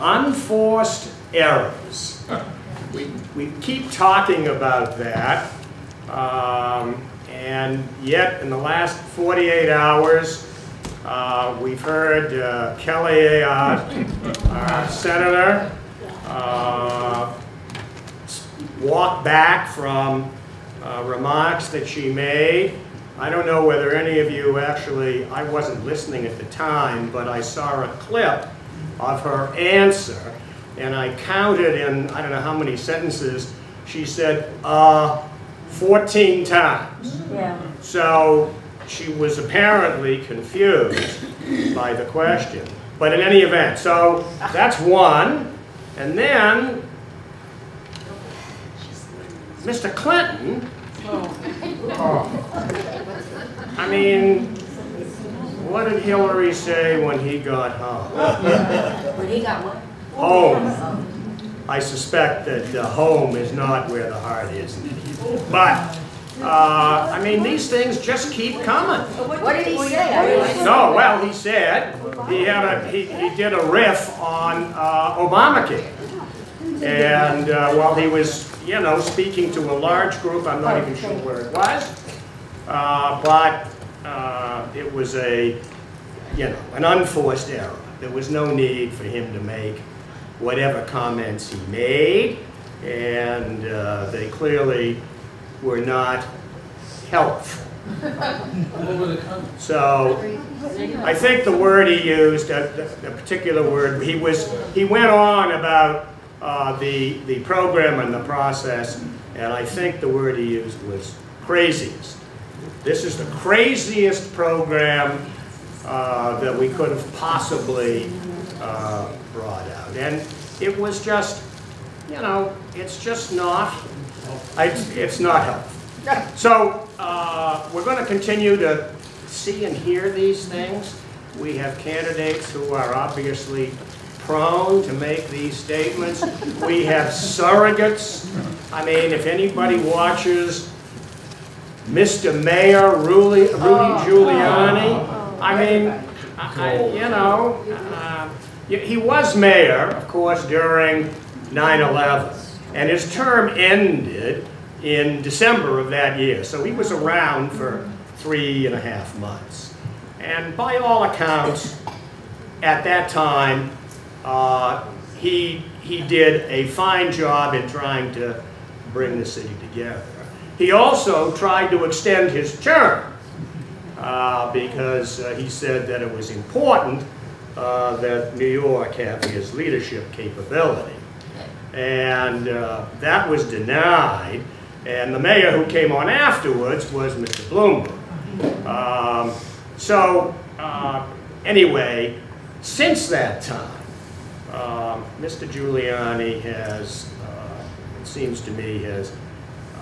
Unforced errors. We keep talking about that, and yet in the last 48 hours, we've heard Kelly, our senator, walk back from remarks that she made. I don't know whether any of you actually, I wasn't listening at the time, but I saw a clip of her answer, and I counted in, I don't know how many sentences, she said 14 times. Yeah. So she was apparently confused by the question. But in any event, so that's one. And then Mr. Clinton, I mean, what did Hillary say when he got home? When he got what? Home. I suspect that home is not where the heart is. But, I mean, these things just keep coming. What did he say? No, well, he said he did a riff on Obamacare. And while he was, you know, speaking to a large group, I'm not even sure where it was, but it was a, you know, an unforced error. There was no need for him to make whatever comments he made, and they clearly were not helpful. So I think the word he used, a particular word, he went on about the program and the process, and I think the word he used was craziest. This is the craziest program that we could have possibly brought out. And it was just, you know, it's just not, it's not helpful. So we're going to continue to see and hear these things. We have candidates who are obviously prone to make these statements. We have surrogates. I mean, if anybody watches Mr. Mayor Rudy Giuliani, I mean, you know, he was mayor, of course, during 9/11, and his term ended in December of that year. So he was around for 3.5 months. And by all accounts, at that time, he did a fine job in trying to bring the city together. He also tried to extend his term because he said that it was important that New York have his leadership capability. And that was denied. And the mayor who came on afterwards was Mr. Bloomberg. Anyway, since that time, Mr. Giuliani has, it seems to me,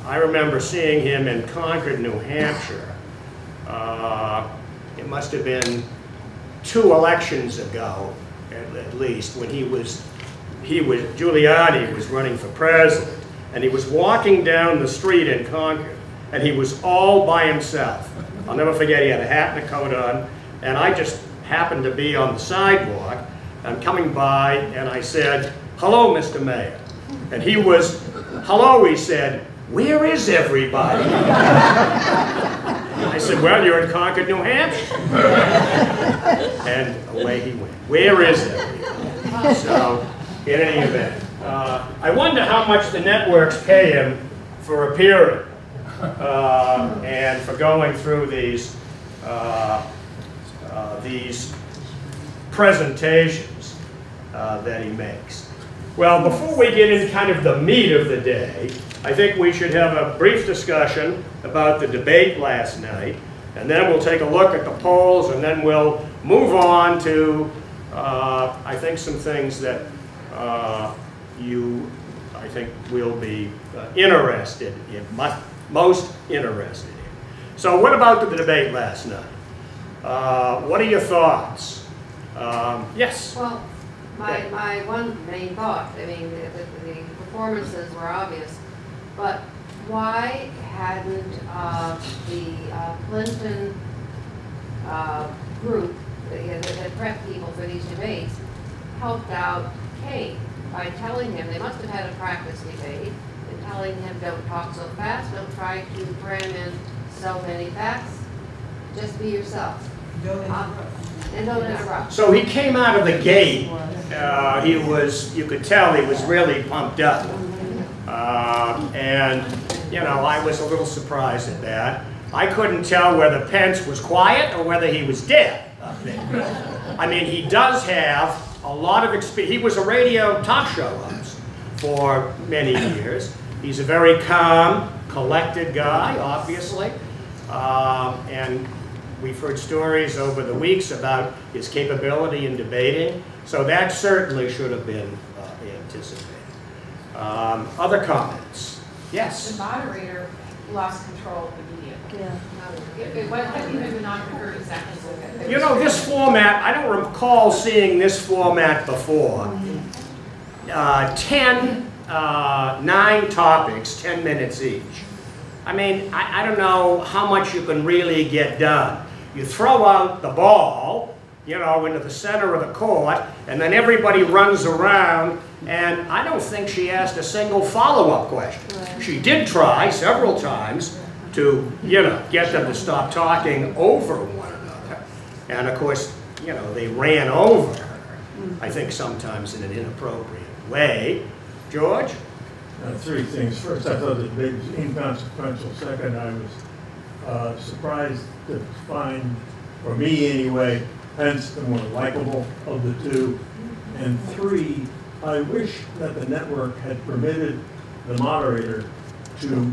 I remember seeing him in Concord, New Hampshire. It must have been 2 elections ago, at least, when Giuliani was running for president, and he was walking down the street in Concord, and he was all by himself. I'll never forget, he had a hat and a coat on, and I just happened to be on the sidewalk. I'm coming by, and I said, "Hello, Mr. Mayor." And he was, "Hello," he said, "Where is everybody?" I said, "Well, you're in Concord, New Hampshire." And away he went. Where is everybody? So, in any event, I wonder how much the networks pay him for appearing and for going through these presentations that he makes. Well, before we get into kind of the meat of the day, I think we should have a brief discussion about the debate last night, and then we'll take a look at the polls, and then we'll move on to, I think, some things that you, I think, will be interested in, most interested in. So what about the debate last night? What are your thoughts? Yes? Well, my one main thought, I mean, the performances were obvious, but why hadn't the Clinton group that prep people for these debates helped out Kane by telling him, they must have had a practice debate, and telling him, don't talk so fast, don't try to cram in so many facts, just be yourself. And don't interrupt. So he came out of the gate, he was, you could tell he was really pumped up. And, you know, I was a little surprised at that. I couldn't tell whether Pence was quiet or whether he was dead up there. I mean, he does have a lot of experience. He was a radio talk show host for many years. He's a very calm, collected guy, obviously. And we've heard stories over the weeks about his capability in debating. So that certainly should have been anticipated. Other comments? Yes? The moderator lost control of the media. Yeah. It wasn't even not for 30 seconds. You know, this format, I don't recall seeing this format before. 9 topics, 10 minutes each. I mean, I don't know how much you can really get done. You throw out the ball, you know, into the center of the court, and then everybody runs around, and I don't think she asked a single follow-up question. Right. She did try several times to, you know, get them to stop talking over one another. And of course, you know, they ran over her, I think sometimes in an inappropriate way. George? 3 things. First, I thought it was inconsequential. Second, I was surprised to find, for me anyway, Pence the more likable of the two. And 3, I wish that the network had permitted the moderator to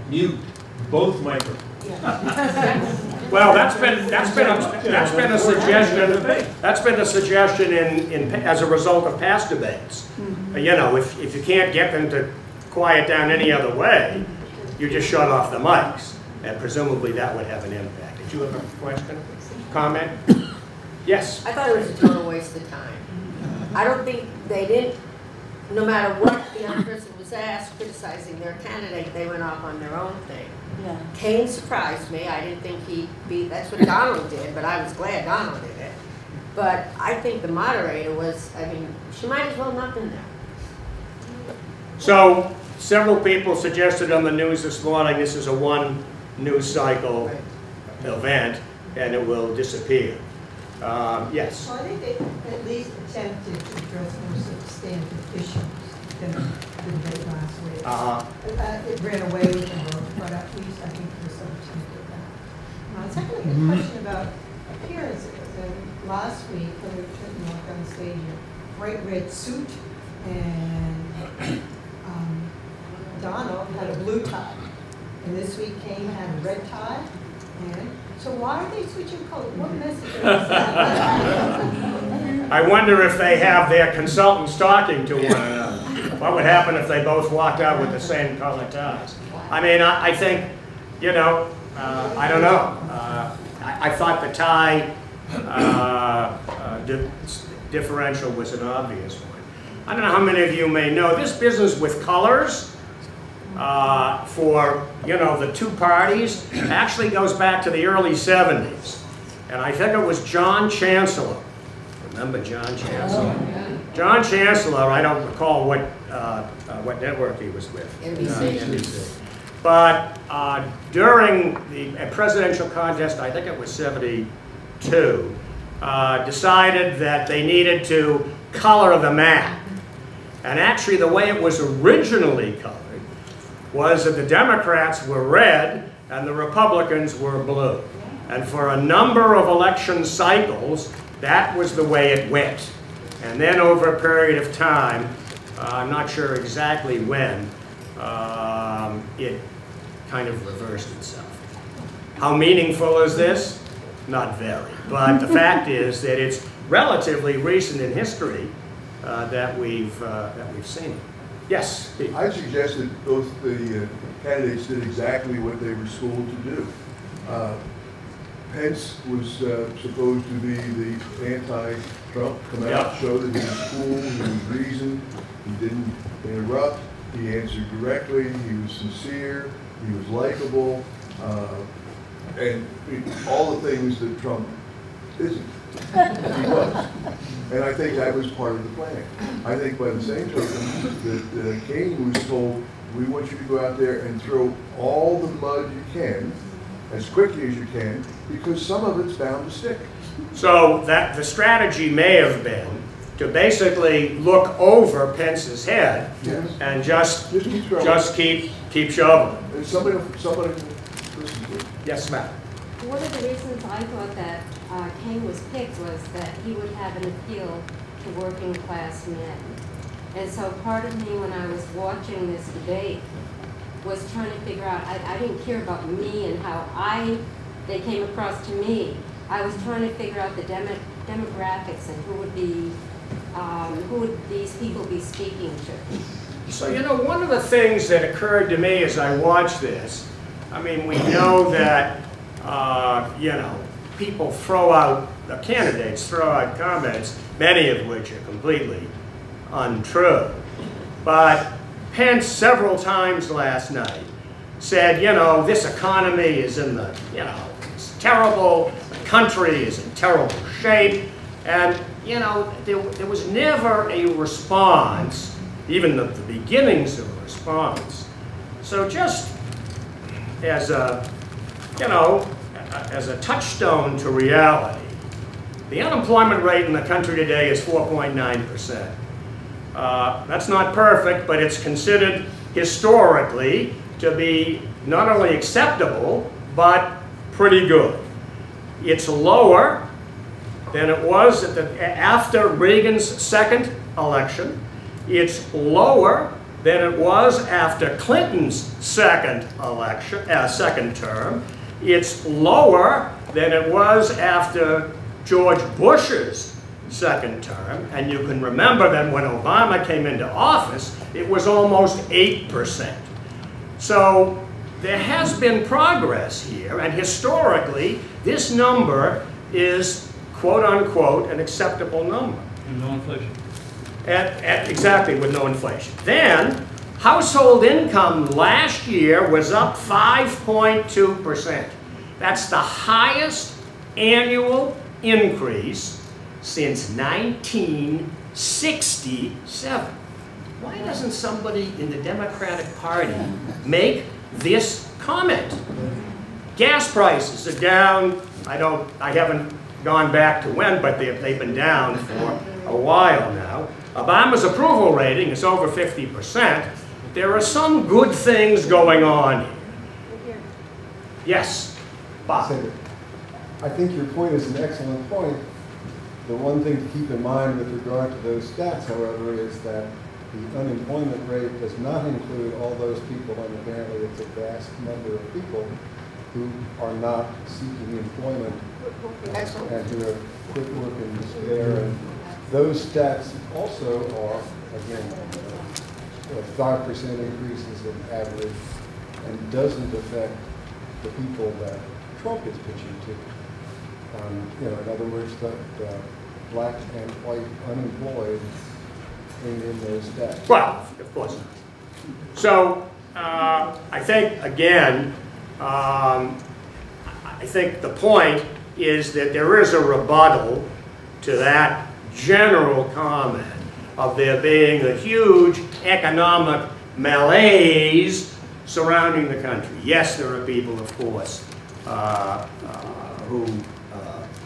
mute both microphones. Well, that's been a suggestion. That's been a suggestion as a result of past debates. You know, if you can't get them to quiet down any other way, you just shut off the mics, and presumably that would have an impact. Did you have a question, comment? Yes. I thought it was a total waste of time. I don't think they didn't, no matter what the other person was asked criticizing their candidate, they went off on their own thing. Yeah. Kane surprised me. I didn't think he'd be, that's what Donald did, but I was glad Donald did it. But I think the moderator was, I mean, she might as well not been there. So, several people suggested on the news this morning this is a 1 news cycle event, and it will disappear. Yes? Well, I think they at least attempted to address more substantive issues than the debate last week. It ran away with the vote, but at least I think there's some attempt at that. Secondly, a question about appearances. And last week, Hillary Clinton walked on stage in a bright red suit, and Donald had a blue tie. And this week, Kane had a red tie. And so why are they switching colors? What message is that? I wonder if they have their consultants talking to one another. What would happen if they both walked out with the same color ties? I mean, I think, you know, I don't know. I thought the tie differential was an obvious one. I don't know how many of you may know, this business with colors for, you know, the 2 parties actually goes back to the early 70s. And I think it was John Chancellor. Remember John Chancellor? John Chancellor, I don't recall what network he was with. NBC. NBC. But during the presidential contest, I think it was 72, decided that they needed to color the map. And actually the way it was originally colored was that the Democrats were red and the Republicans were blue. And for a number of election cycles, that was the way it went. And then over a period of time, I'm not sure exactly when, it kind of reversed itself. How meaningful is this? Not very. But the fact is that it's relatively recent in history that we've seen it. Yes, Steve. I suggest that both the candidates did exactly what they were schooled to do. Pence was supposed to be the anti-Trump, come out, show that he was cool, he was reasoned, he didn't interrupt, he answered directly, he was sincere, he was likable, and all the things that Trump isn't. He was. And I think that was part of the plan. I think by the same token, that Kane was told, we want you to go out there and throw all the mud you can, as quickly as you can, because some of it's bound to stick. So that the strategy may have been to basically look over Pence's head Yes. and just keep throwing. keep shoveling. And somebody, listen to it. Yes, ma'am. One of the reasons I thought that King was picked was that he would have an appeal to working class men. And so part of me, when I was watching this debate, was trying to figure out, I didn't care about me and how they came across to me. I was trying to figure out the demographics and who would these people be speaking to. So, you know, one of the things that occurred to me as I watched this, I mean, we know that, you know, people the candidates throw out comments, many of which are completely untrue. But Pence several times last night said, you know, this economy is in the, you know, it's terrible, the country is in terrible shape, and, you know, there was never a response, even the beginnings of a response. So just as a, you know, as a touchstone to reality, the unemployment rate in the country today is 4.9%. That's not perfect, but it's considered historically to be not only acceptable, but pretty good. It's lower than it was after Reagan's second election. It's lower than it was after Clinton's second term. It's lower than it was after George Bush's second term. And you can remember that when Obama came into office, it was almost 8%. So there has been progress here, and historically, this number is, quote unquote, an acceptable number. And no inflation. Exactly, with no inflation. Then, household income last year was up 5.2%. That's the highest annual increase since 1967. Why doesn't somebody in the Democratic Party make this comment? Gas prices are down. I haven't gone back to when, but they've been down for a while now. Obama's approval rating is over 50%. There are some good things going on here. Yes, Bob. I think your point is an excellent point. The one thing to keep in mind with regard to those stats, however, is that the unemployment rate does not include all those people, and apparently it's a vast number of people who are not seeking employment and who have quit work in despair. And those stats also are, again, 5% increases in average, and doesn't affect the people that Trump is pitching to. You know, in other words, the black and white unemployed ain't in those stats. Well, of course not. So I think, again, I think the point is that there is a rebuttal to that general comment of there being a huge economic malaise surrounding the country. Yes, there are people, of course, who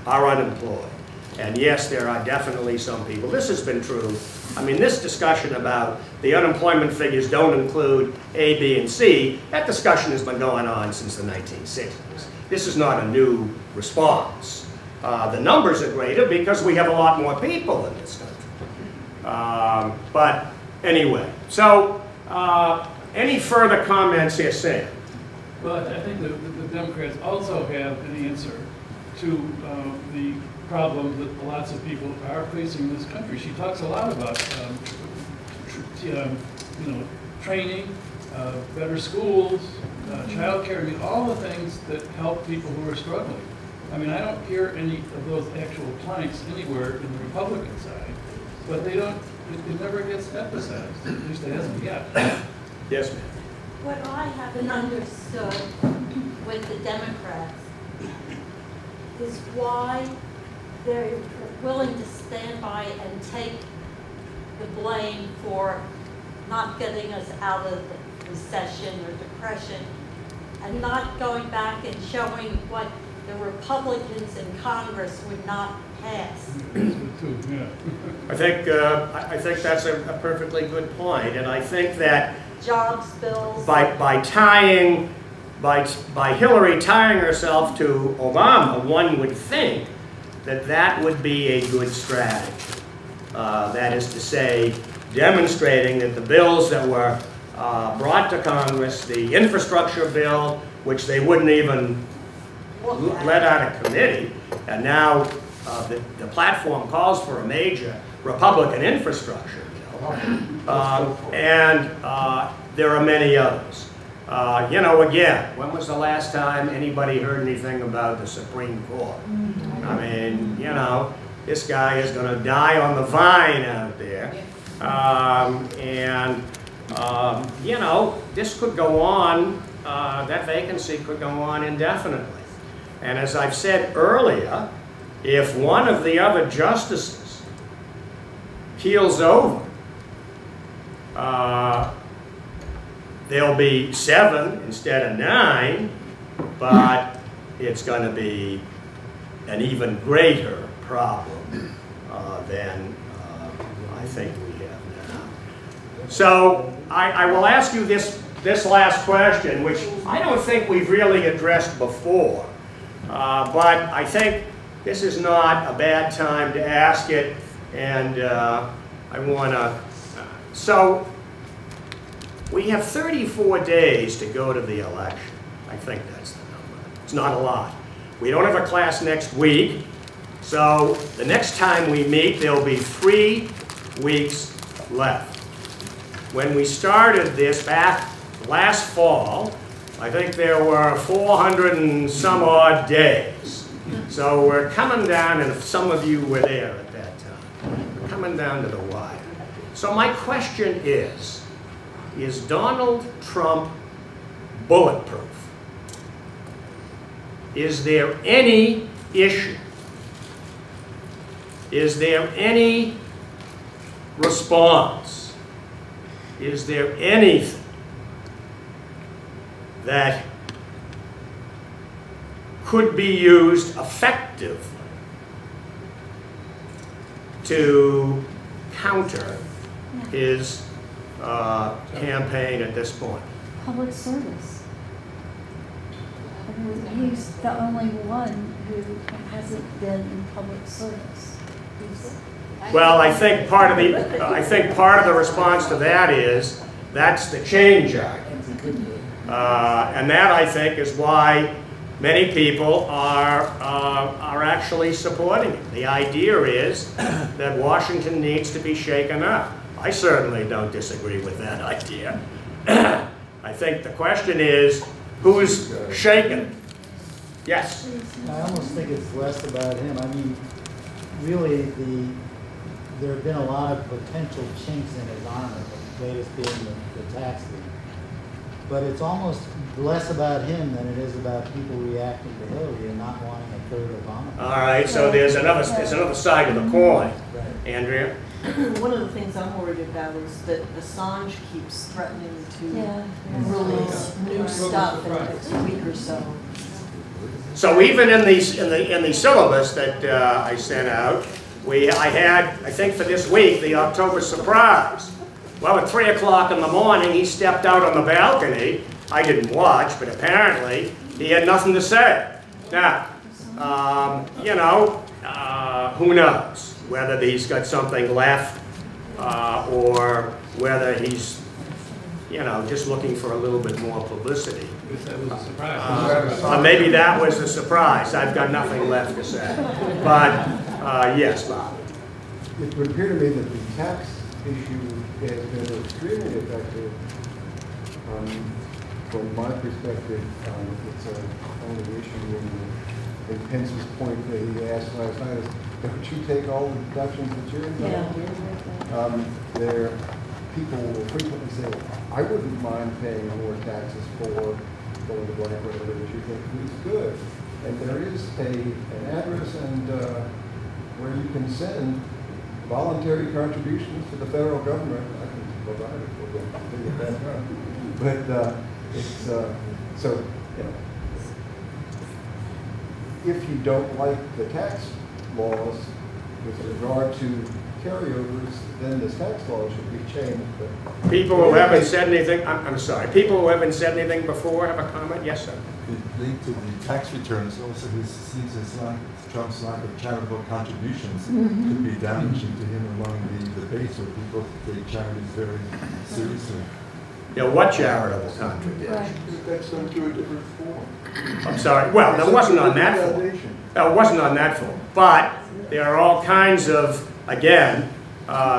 are unemployed. And yes, there are definitely some people. This has been true. I mean, this discussion about the unemployment figures don't include A, B, and C, that discussion has been going on since the 1960s. This is not a new response. The numbers are greater because we have a lot more people in this country. But anyway, so any further comments here, Sam? But I think the Democrats also have an answer to the problem that lots of people are facing in this country. She talks a lot about, you know, training, better schools, child care, I mean, all the things that help people who are struggling. I mean, I don't hear any of those actual planks anywhere in the Republican side, but they don't, it never gets emphasized, at least it hasn't yet. Yes, ma'am. What I haven't understood with the Democrats is why they're willing to stand by and take the blame for not getting us out of the recession or depression, and not going back and showing what the Republicans in Congress would not pass. I think that's a perfectly good point, and I think that Jobs bills. by Hillary tying herself to Obama, one would think that that would be a good strategy. That is to say, demonstrating that the bills that were brought to Congress, the infrastructure bill, which they wouldn't even let out of committee, and now the platform calls for a major Republican infrastructure bill, and there are many others. You know, again, when was the last time anybody heard anything about the Supreme Court? I mean, you know, this guy is going to die on the vine out there. You know, this could go on, that vacancy could go on indefinitely. And as I've said earlier, if one of the other justices keels over, there'll be 7 instead of 9, but it's going to be an even greater problem than I think we have now. So I will ask you this last question, which I don't think we've really addressed before, but I think this is not a bad time to ask it, and I want to. So we have 34 days to go to the election. I think that's the number. It's not a lot. We don't have a class next week, so the next time we meet, there'll be 3 weeks left. When we started this back last fall, I think there were 400 and some odd days. So we're coming down, and some of you were there at that time. We're coming down to the wire. So my question is Donald Trump bulletproof? Is there any issue? Is there any response? Is there anything that could be used effectively to counter his campaign at this point? Public service. I mean, he's the only one who hasn't been in public service. Well, I think part of the response to that is that's the change argument, and that I think is why many people are actually supporting it. The idea is that Washington needs to be shaken up. I certainly don't disagree with that idea. I think the question is, who's shaken? Yes? I almost think it's less about him. I mean, really, there have been a lot of potential chinks in his armor, the latest being the tax lead. But it's almost less about him than it is about people reacting to Hillary and not wanting a third Obama. All right, so there's another side of the coin. Right. Andrea? One of the things I'm worried about is that Assange keeps threatening to release new stuff in the next week or so. So even in the syllabus that I sent out, I had, I think for this week, the October surprise. Well, at 3 o'clock in the morning, he stepped out on the balcony. I didn't watch, but apparently he had nothing to say. Now, you know, who knows whether he's got something left or whether he's, you know, just looking for a little bit more publicity. That was a surprise. Maybe that was a surprise. I've got nothing left to say. But yes, Bob. It would appear to me that the tax issue has been extremely effective. From my perspective, it's a only issue in Pence's point that he asked last night is, don't you take all the deductions that you're involved in? People will frequently say, I wouldn't mind paying more taxes for going to black whatever that you think is good. And there is an address and can send voluntary contributions to the federal government. I can provide it for them to get that done. But it's, so, you know, if you don't like the tax laws with regard to carryovers, then the tax law should be changed. But people who haven't said anything, I'm sorry, people who haven't said anything before have a comment? Yes, sir. Linked to the tax returns, also he sees Trump's lack of charitable contributions could be damaging to him among the base, where people take charities very seriously. Yeah, what charitable contribution? Right. That's done through a different form. I'm sorry, well, that wasn't on that form. It wasn't on that form. But there are all kinds of, again,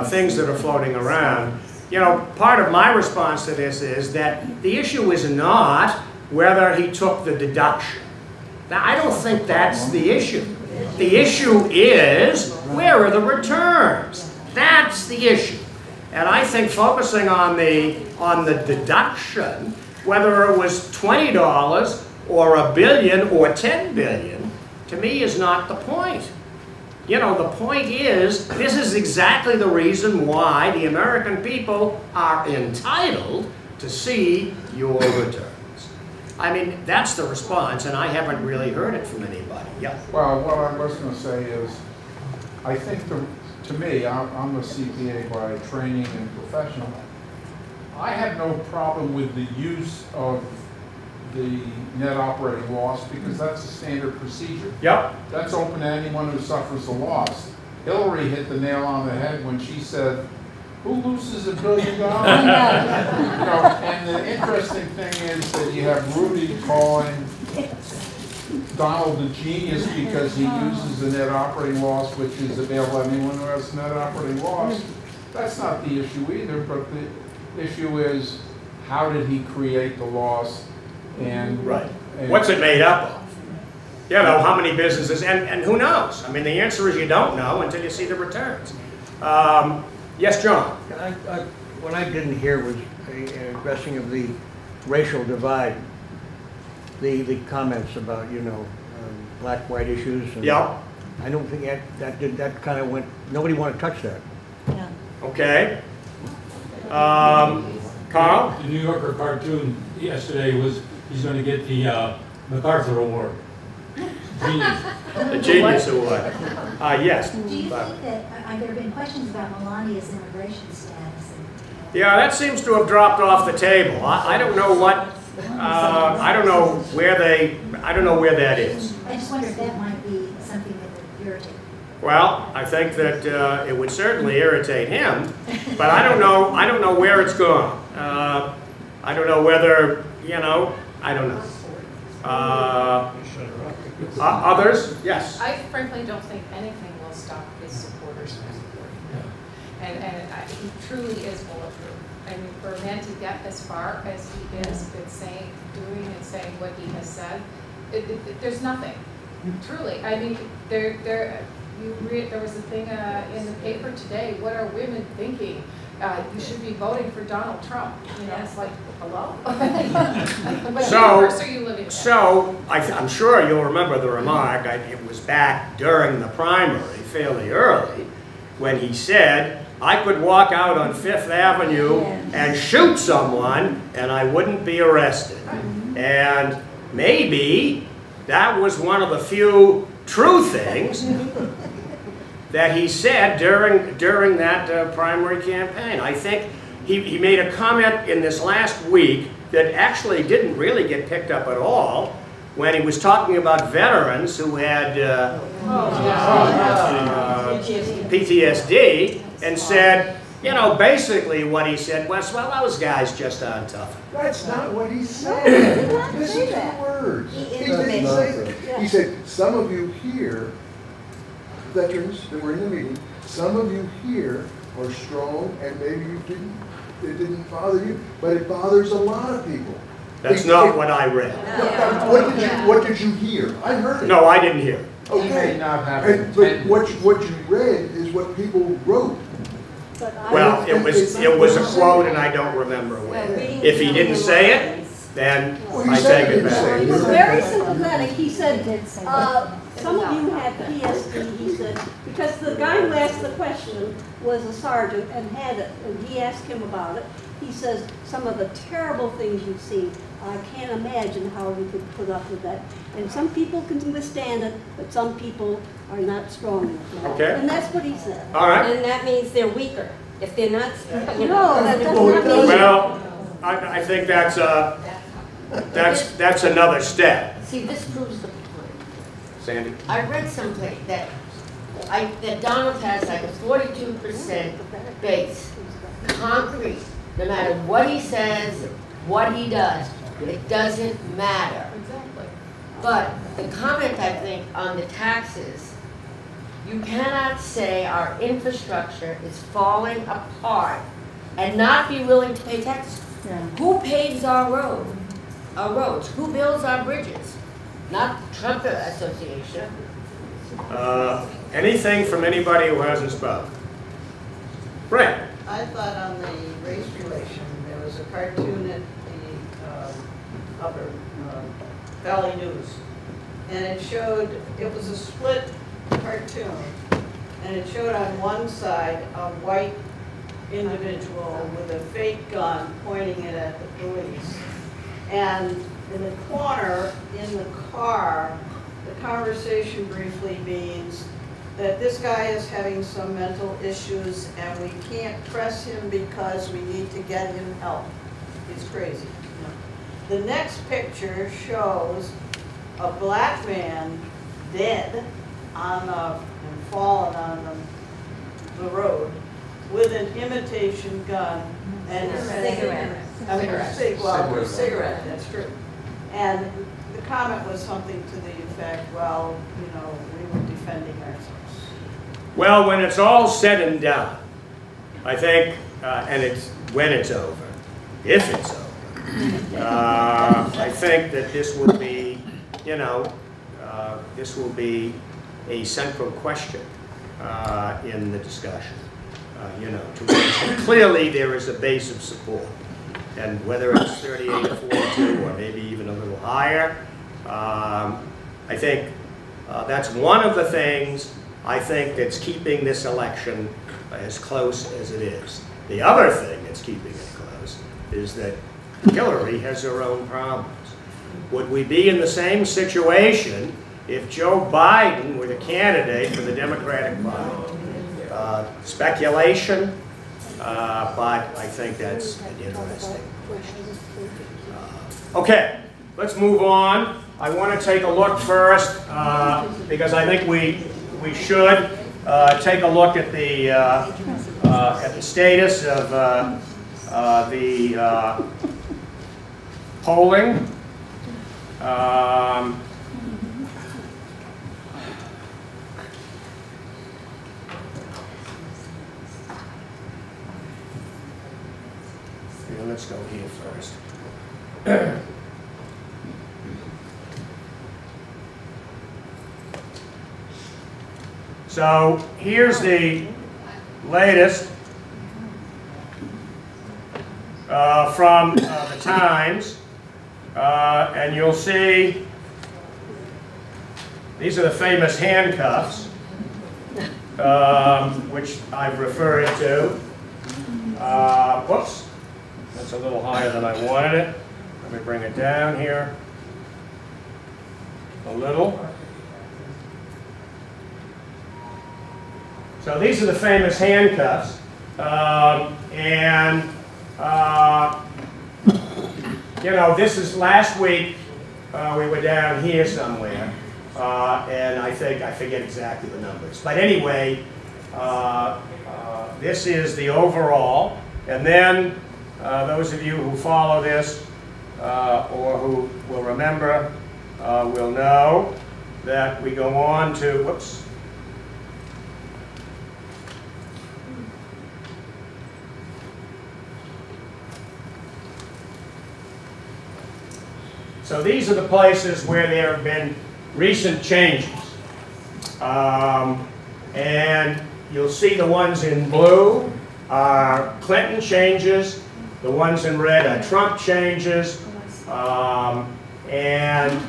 things that are floating around. You know, part of my response to this is that the issue is not whether he took the deduction. Now, I don't think that's the issue. The issue is, where are the returns? That's the issue. And I think focusing on the deduction, whether it was $20 or $1 billion or $10 billion, to me is not the point. You know, the point is, this is exactly the reason why the American people are entitled to see your returns. I mean, that's the response, and I haven't really heard it from anybody. Yeah. Well, what I was going to say is, I think to me, I'm a CPA by training and professional. I have no problem with the use of the net operating loss because that's a standard procedure. Yep. That's open to anyone who suffers a loss. Hillary hit the nail on the head when she said, "Who loses $1 billion?" You know, and the interesting thing is that you have Rudy calling Donald a genius because he uses the net operating loss, which is available to anyone who has net operating loss. That's not the issue either, but the issue is, how did he create the loss? And, right. What's it made up of? You know, how many businesses, and who knows? I mean, the answer is you don't know until you see the returns. Yes, John? What I didn't hear was an addressing of the racial divide, the comments about, you know, black-white issues. And yeah. I don't think that kind of went, nobody wanted to touch that. Yeah. Okay. Carl? The New Yorker cartoon yesterday was, he's going to get the MacArthur Award. Genius. The Genius Award. Yes. Do you think that, there have been questions about Melania's immigration status? Yeah, that seems to have dropped off the table. I don't know what, I don't know where that is. I just wonder if that might be something that would irritate. Well, I think that it would certainly irritate him, but I don't know where it's gone. I don't know whether, you know, I don't know. Others? Yes. I frankly don't think anything will stop his supporters from supporting him. And he truly is bulletproof. I mean, for a man to get as far as he is with doing and saying what he has said, there's nothing. Truly. I mean, there was a thing in the paper today, what are women thinking? You should be voting for Donald Trump. You know, it's like, hello? What universe are you living in? So, I'm sure you'll remember the remark, it was back during the primary, fairly early, when he said, I could walk out on Fifth Avenue and shoot someone and I wouldn't be arrested. And maybe that was one of the few true things that he said during that primary campaign. I think he made a comment in this last week that actually didn't really get picked up at all when he was talking about veterans who had PTSD and said, you know, basically what he said was, well, those guys just aren't tough. That's not what he said. Listen to the words. He didn't say that. He said, some of you here, veterans that were in the meeting, some of you here are strong and maybe it didn't bother you, but it bothers a lot of people. That's not what I read. What did you hear? I heard it. No, I didn't hear it. Okay. But what you read is what people wrote. Well, it was a quote and I don't remember when. If he didn't say it, then I take it back. He was very sympathetic. He said, some of you have PSD, he said, because the guy who asked the question was a sergeant and had it, and he asked him about it. He says, some of the terrible things you've seen, I can't imagine how we could put up with that. And some people can withstand it, but some people are not strong enough. Okay. And that's what he said. All right. And that means they're weaker. If they're not, No, that does not mean. Well, I think that's another step. See, this proves the point. Sandy? I read someplace that Donald has like a 42% base, concrete, no matter what he says, what he does, it doesn't matter. But the comment, I think, on the taxes, you cannot say our infrastructure is falling apart and not be willing to pay taxes. Yeah. Who paves our roads? Who builds our bridges? Not Trump Association. Anything from anybody who hasn't spoken? Brent? I thought on the race relation, there was a cartoon at the Upper Valley News, and it showed, it was a split cartoon, and it showed on one side a white individual with a fake gun pointing it at the police. And in the corner, in the car, the conversation briefly means that this guy is having some mental issues and we can't press him because we need to get him help. He's crazy. The next picture shows a black man dead on and fallen on the road with an imitation gun and a cigarette. Cigarette, that's true. And the comment was something to the effect, well, you know, we were defending ourselves. Well, when it's all said and done, I think, and it's when it's over, if it's over, I think that this will be, you know, this will be a central question in the discussion. You know, clearly there is a base of support, and whether it's 38 or 42 or maybe even a little higher, I think that's one of the things I think that's keeping this election as close as it is. The other thing that's keeping it close is that Hillary has her own problems. Would we be in the same situation if Joe Biden were the candidate for the Democratic Party? Speculation, but I think that's an interesting question. Okay, let's move on. I want to take a look first, because I think we should take a look at the status of the polling. Let's go here first. So here's the latest from the Times, and you'll see these are the famous handcuffs, which I've referred to. Whoops. That's a little higher than I wanted it. Let me bring it down here a little. So these are the famous handcuffs. You know, this is last week, we were down here somewhere, and I forget exactly the numbers. But anyway, this is the overall, and then those of you who follow this or who will remember will know that we go on to, whoops. So these are the places where there have been recent changes. And you'll see the ones in blue are Clinton changes. The ones in red are Trump changes. And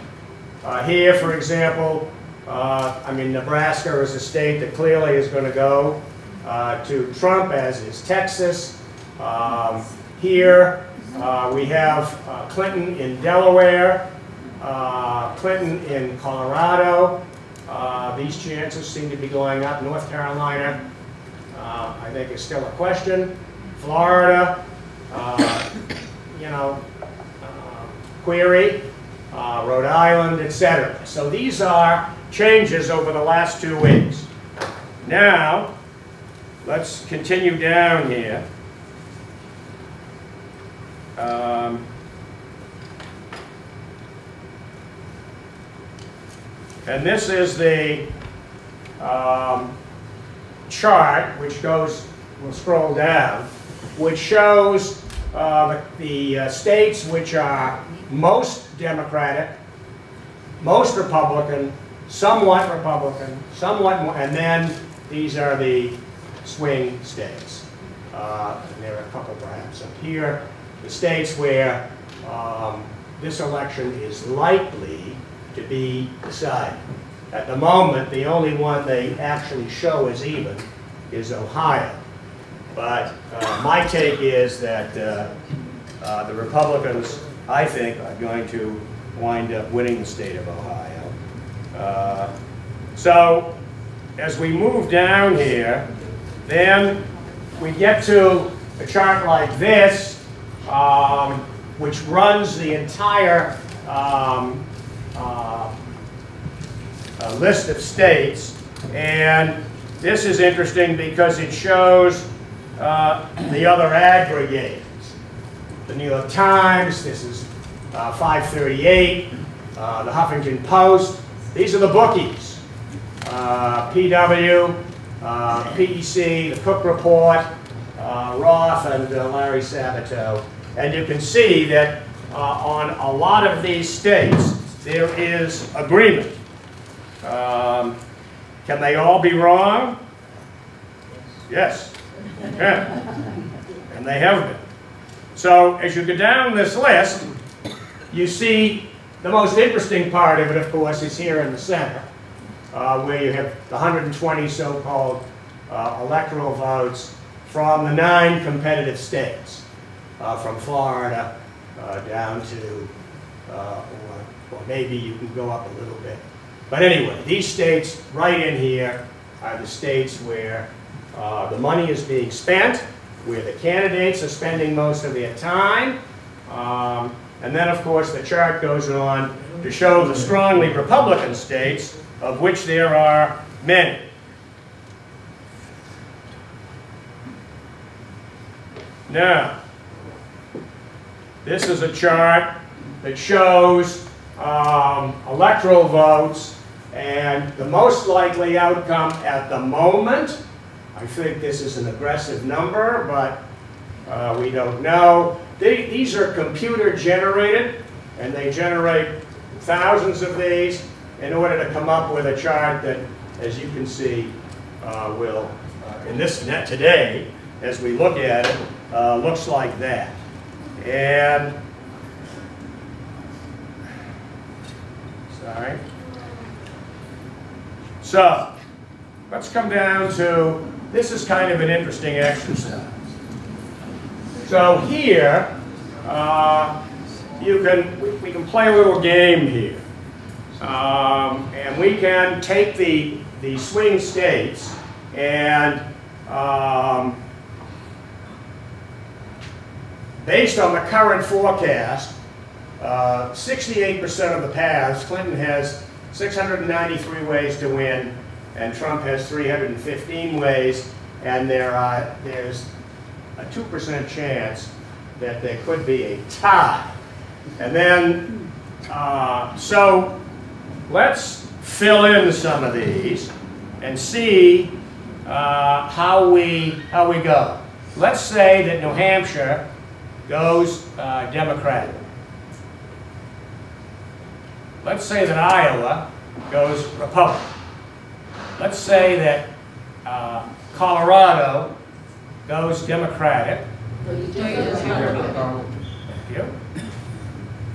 here, for example, I mean, Nebraska is a state that clearly is going to go to Trump, as is Texas. Here, we have Clinton in Delaware, Clinton in Colorado. These chances seem to be going up. North Carolina, I think, is still a question. Florida, you know, query, Rhode Island, etc. So these are changes over the last 2 weeks. Now, let's continue down here. And this is the chart, which goes, we'll scroll down, which shows the states which are most Democratic, most Republican, somewhat more, and then these are the swing states. And there are a couple perhaps up here. The states where this election is likely to be decided. At the moment, the only one they actually show as even is Ohio. But my take is that the Republicans, I think, are going to wind up winning the state of Ohio. So as we move down here, then we get to a chart like this, which runs the entire list of states. And this is interesting because it shows the other aggregators. The New York Times, this is 538, the Huffington Post. These are the bookies. PW, PEC, the Cook Report, Roth, and Larry Sabato. And you can see that on a lot of these states, there is agreement. Can they all be wrong? Yes. Yeah. And they have been. So as you go down this list, you see the most interesting part of it, of course, is here in the center, where you have the 120 so-called electoral votes from the 9 competitive states, from Florida down to, or maybe you can go up a little bit. But anyway, these states right in here are the states where the money is being spent, where the candidates are spending most of their time. And then, of course, the chart goes on to show the strongly Republican states, of which there are many. Now, this is a chart that shows electoral votes, and the most likely outcome at the moment, I think this is an aggressive number, but we don't know. These are computer generated, and they generate thousands of these in order to come up with a chart that, as you can see, will, in this net today, as we look at it, looks like that. And, sorry. So, let's come down to, this is kind of an interesting exercise. So here, we can play a little game here. And we can take the swing states and based on the current forecast, 68% of the paths, Clinton has 693 ways to win, and Trump has 315 ways, and there's a 2% chance that there could be a tie. And then, so let's fill in some of these and see how we go. Let's say that New Hampshire goes Democratic. Let's say that Iowa goes Republican. Let's say that Colorado goes Democratic. Thank you.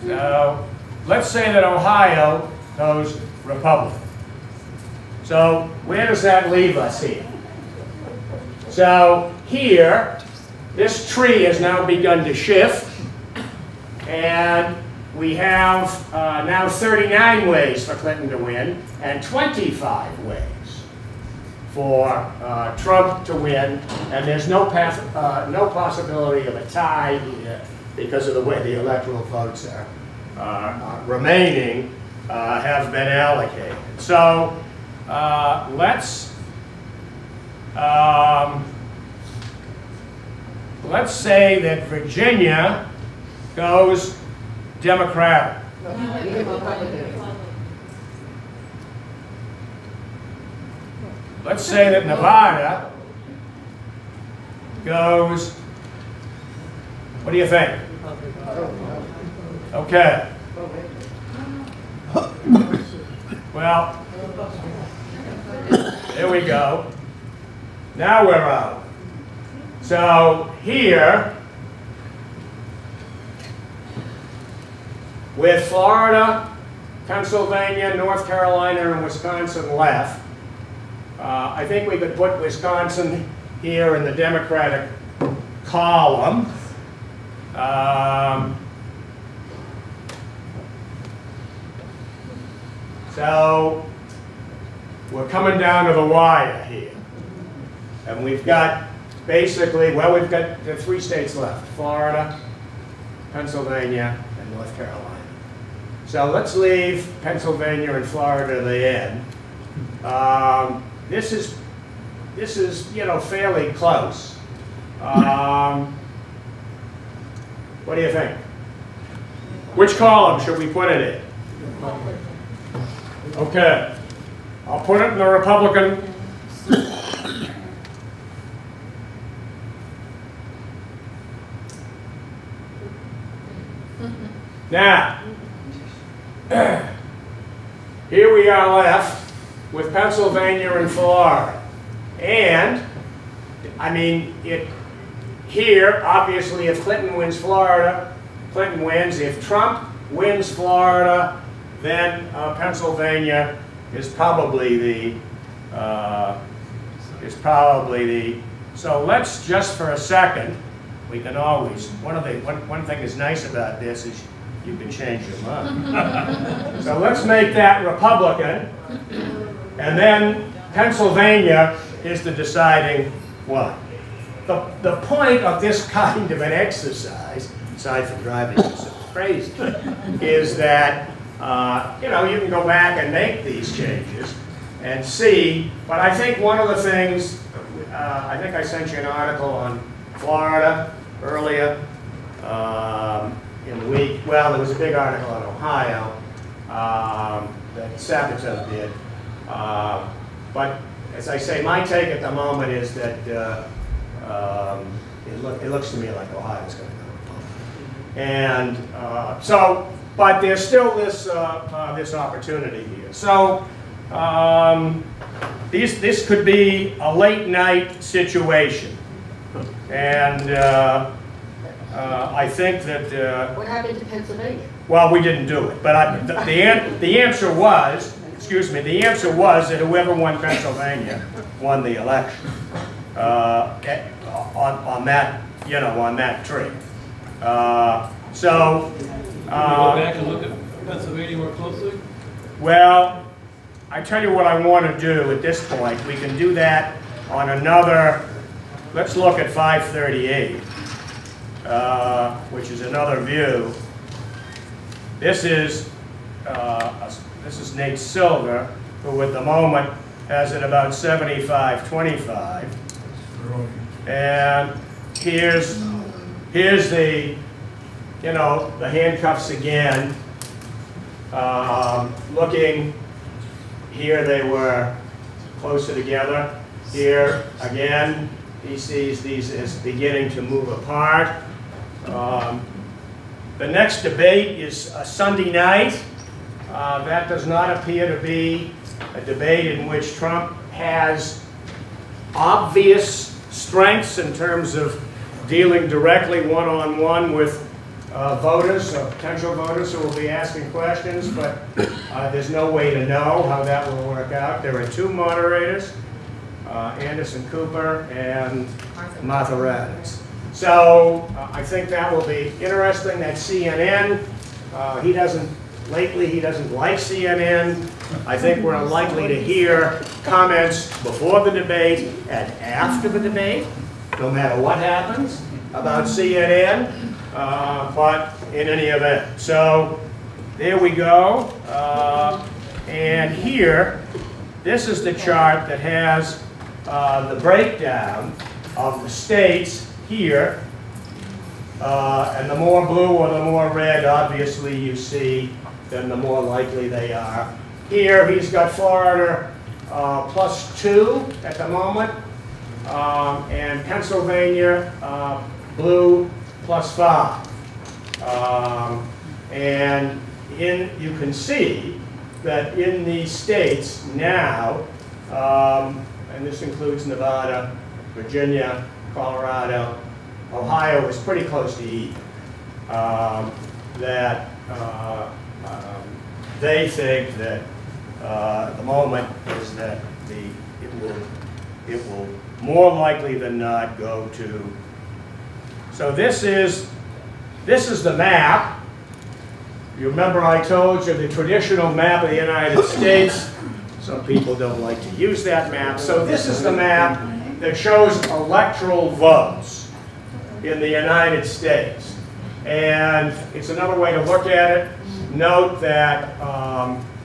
So let's say that Ohio goes Republican. So where does that leave us here? So here, this tree has now begun to shift, and we have now 39 ways for Clinton to win and 25 ways for Trump to win, and there's no possibility of a tie here because of the way the electoral votes are remaining have been allocated. So let's say that Virginia goes Democratic. Let's say that Nevada goes, what do you think? Okay. Well, there we go. Now we're out. So here, with Florida, Pennsylvania, North Carolina, and Wisconsin left, I think we could put Wisconsin here in the Democratic column. So we're coming down to the wire here. And we've got basically, well, we've got the 3 states left: Florida, Pennsylvania, and North Carolina. So let's leave Pennsylvania and Florida to the end. This is, you know, fairly close. What do you think? Which column should we put it in? Okay, I'll put it in the Republican. Now, here we are left with Pennsylvania and Florida. And, I mean, here, obviously, if Clinton wins Florida, Clinton wins. If Trump wins Florida, then Pennsylvania is probably the, so let's just for a second, we can always, one thing that's nice about this is you can change your mind. So let's make that Republican, and then Pennsylvania is the deciding one. The point of this kind of an exercise, aside from driving yourself crazy, is that you know, you can go back and make these changes and see. But I think one of the things, I think I sent you an article on Florida earlier in the week. Well, there was a big article on Ohio that Sabato did. But as I say, my take at the moment is that it looks to me like Ohio's going to go Republican. And so, but there's still this this opportunity here. So this could be a late night situation, and I think that. What happened to Pennsylvania? Well, we didn't do it, but the answer was, excuse me, the answer was that whoever won Pennsylvania won the election on that, you know, on that tree. So. Can we go back and look at Pennsylvania more closely? Well, I tell you what I want to do at this point. We can do that on another. Let's look at 538, which is another view. This is Nate Silver, who at the moment has it about 75-25. And here's the, you know, the handcuffs again. Looking here, they were closer together. Here again, he sees these as beginning to move apart. The next debate is a Sunday night. That does not appear to be a debate in which Trump has obvious strengths in terms of dealing directly one-on-one with voters, potential voters who will be asking questions, but there's no way to know how that will work out. There are two moderators, Anderson Cooper and Martha Raddatz. So I think that will be interesting. That CNN, lately he doesn't like CNN. I think we're unlikely to hear comments before the debate and after the debate, no matter what happens, about CNN, but in any event. So there we go. And here, this is the chart that has the breakdown of the states here. And the more blue or the more red, obviously, you see, then the more likely they are. Here, he's got Florida +2 at the moment, and Pennsylvania blue +5. And you can see that in these states now, and this includes Nevada, Virginia, Colorado, Ohio is pretty close to even, that they think that the moment is that it will more likely than not go to. So this is the map. You remember I told you the traditional map of the United States. Some people don't like to use that map. So this is the map that shows electoral votes in the United States. And it's another way to look at it. Note that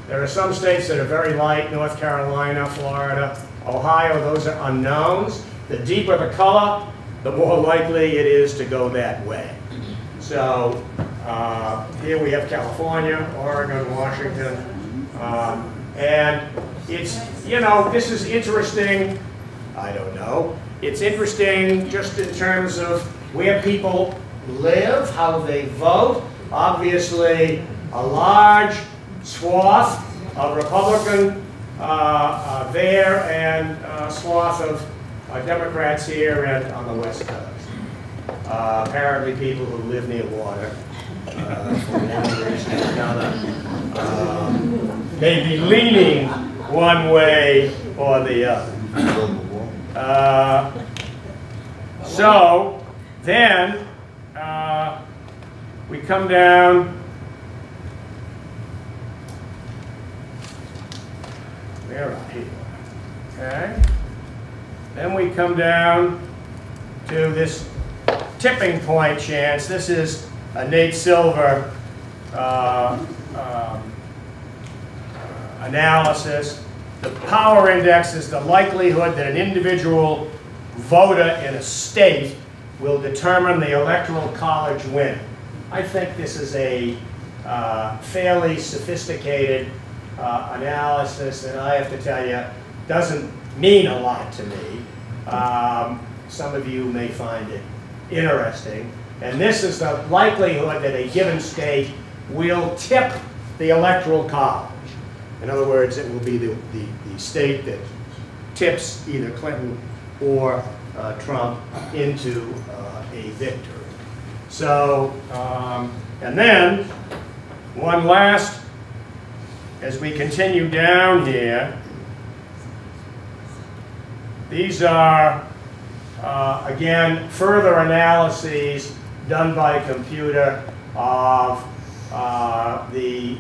there are some states that are very light, North Carolina, Florida, Ohio, those are unknowns. The deeper the color, the more likely it is to go that way. So here we have California, Oregon, Washington, and it's, this is interesting, I don't know, it's interesting just in terms of where people live, how they vote. Obviously, a large swath of Republican there and a swath of Democrats here and on the West Coast. Apparently people who live near water, for one reason or another, may be leaning one way or the other. So then we come down. Where are here? Okay. Then we come down to this tipping point chance. This is a Nate Silver analysis. The power index is the likelihood that an individual voter in a state will determine the electoral college winner. I think this is a fairly sophisticated analysis that I have to tell you doesn't mean a lot to me. Some of you may find it interesting. And this is the likelihood that a given state will tip the electoral college. In other words, it will be the state that tips either Clinton or Trump into a victory. So, and then one last, as we continue down here, these are, again, further analyses done by computer of the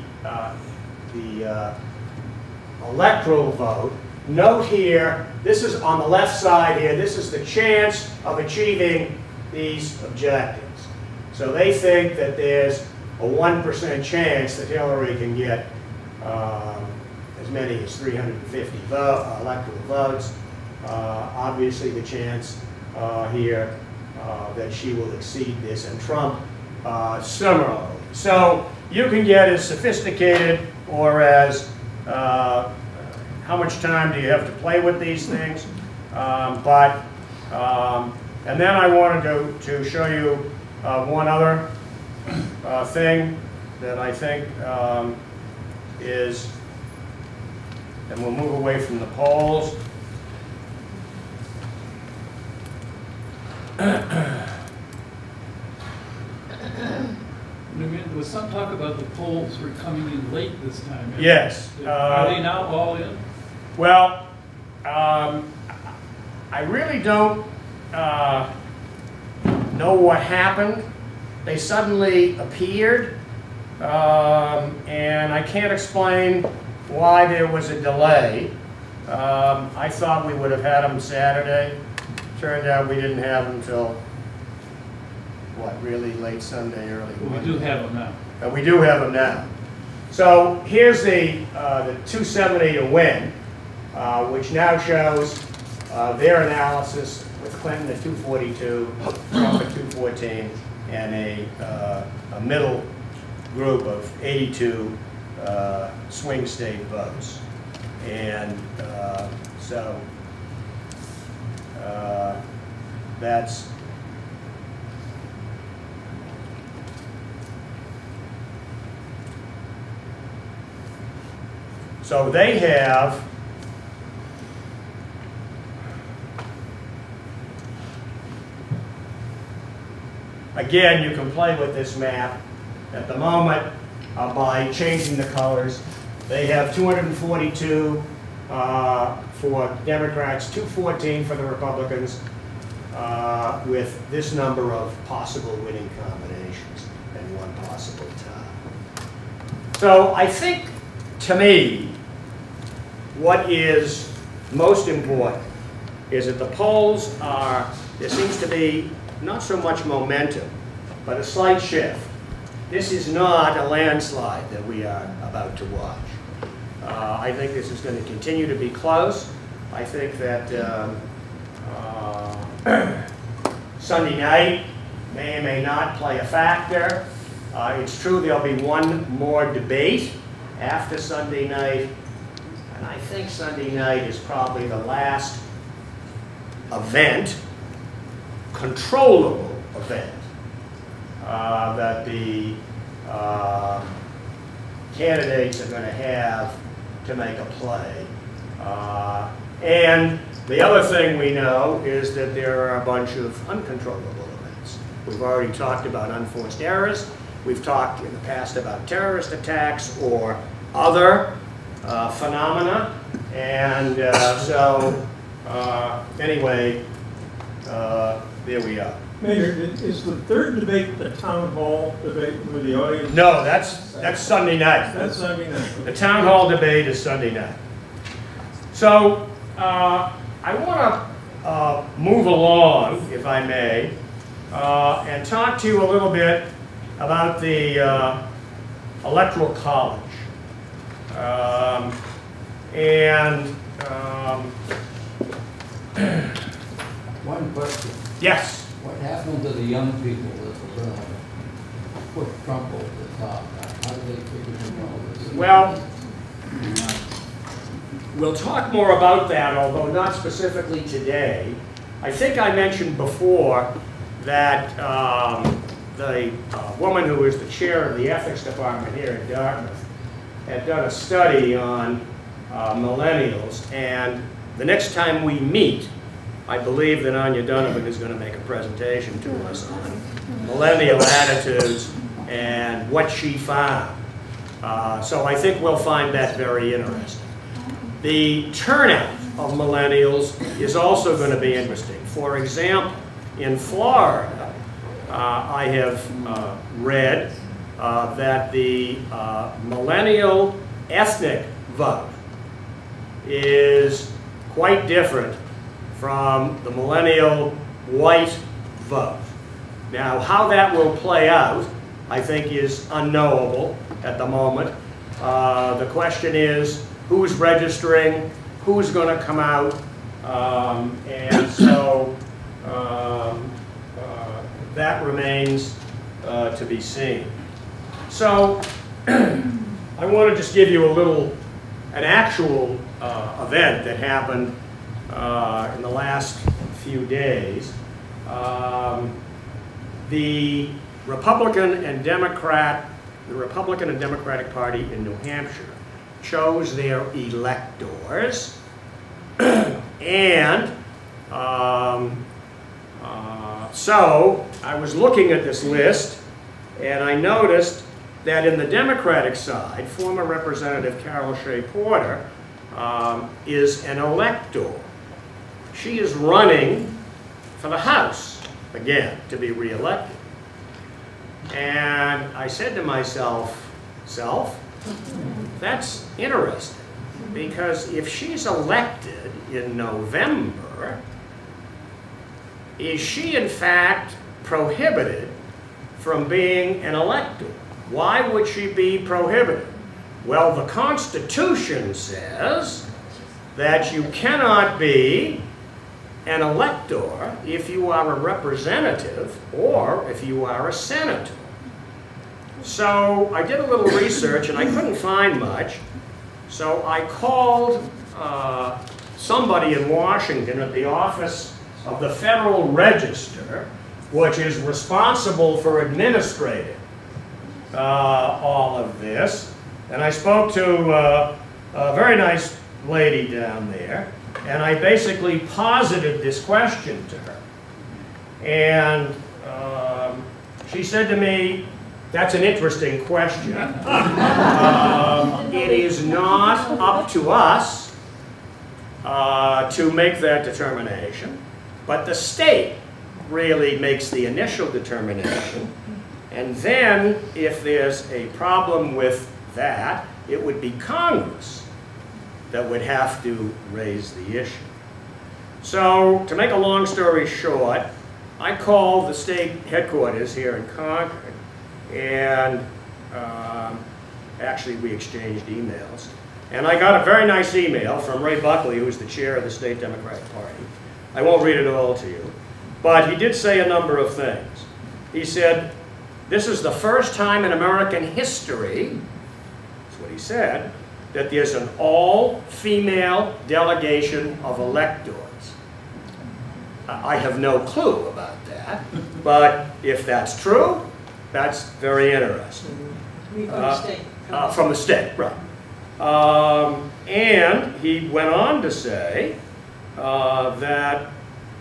electoral vote. Note here, this is on the left side here, this is the chance of achieving these objectives. So they think that there's a 1% chance that Hillary can get as many as 350 electoral votes. Obviously the chance here that she will exceed this, and Trump similarly. So you can get as sophisticated or as how much time do you have to play with these things? And then I wanted to show you one other thing that I think is, and we'll move away from the polls. was some talk about the polls were coming in late this time. Yes. Are they now all in? Well, I really don't know what happened. They suddenly appeared, and I can't explain why there was a delay. I thought we would have had them Saturday. Turned out we didn't have them till, what, really late Sunday, early Monday. We do have them now. We do have them now. So here's the 270 to win, which now shows their analysis with Clinton at 242, Trump at 214, and a middle group of 82 swing state votes. And so that's so they have again, you can play with this map at the moment by changing the colors. They have 242 for Democrats, 214 for the Republicans, with this number of possible winning combinations and one possible tie. So I think, to me, what is most important is that the polls are, there seems to be not so much momentum, but a slight shift. This is not a landslide that we are about to watch. I think this is going to continue to be close. I think that Sunday night may or may not play a factor. It's true there'll be one more debate after Sunday night, and I think Sunday night is probably the last event, controllable event, that the candidates are going to have to make a play. And the other thing we know is that there are a bunch of uncontrollable events. We've already talked about unforced errors. We've talked in the past about terrorist attacks or other phenomena. And anyway, there we are. Mayor, is the third debate the town hall debate with the audience? No, that's Sunday night. That's Sunday night. The town hall debate is Sunday night. So I want to move along, if I may, and talk to you a little bit about the Electoral College. One question. Yes. What happened to the young people that were going to put Trump over the top? How do they figure all this? Well, we'll talk more about that, although not specifically today. I think I mentioned before that the woman who is the chair of the ethics department here at Dartmouth had done a study on millennials, and the next time we meet, I believe that Anya Donovan is going to make a presentation to us on millennial attitudes and what she found. So I think we'll find that very interesting. The turnout of millennials is also going to be interesting. For example, in Florida, I have read that the millennial ethnic vote is quite different from the millennial white vote. Now, how that will play out, I think, is unknowable at the moment. The question is, who's registering, who's going to come out, and so that remains to be seen. So I want to just give you an actual event that happened in the last few days. The Republican and Democratic Party in New Hampshire chose their electors, and so I was looking at this list, and I noticed that in the Democratic side, former Representative Carol Shea Porter is an elector. She is running for the House, again, to be re-elected. And I said to myself, that's interesting, because if she's elected in November, is she in fact prohibited from being an elector? Why would she be prohibited? Well, the Constitution says that you cannot be an elector if you are a representative or if you are a senator. So I did a little research and I couldn't find much. So I called somebody in Washington at the office of the Federal Register, which is responsible for administrating all of this. And I spoke to a very nice lady down there, and I basically posited this question to her. And she said to me, that's an interesting question. It is not up to us to make that determination, but the state really makes the initial determination. And then, if there's a problem with that, it would be Congress that would have to raise the issue. So, to make a long story short, I called the state headquarters here in Concord, and actually we exchanged emails. And I got a very nice email from Ray Buckley, who's the chair of the State Democratic Party. I won't read it all to you, but he did say a number of things. He said, this is the first time in American history, that's what he said, that there's an all-female delegation of electors. I have no clue about that, but if that's true, that's very interesting. From the state. From the state, right. And he went on to say that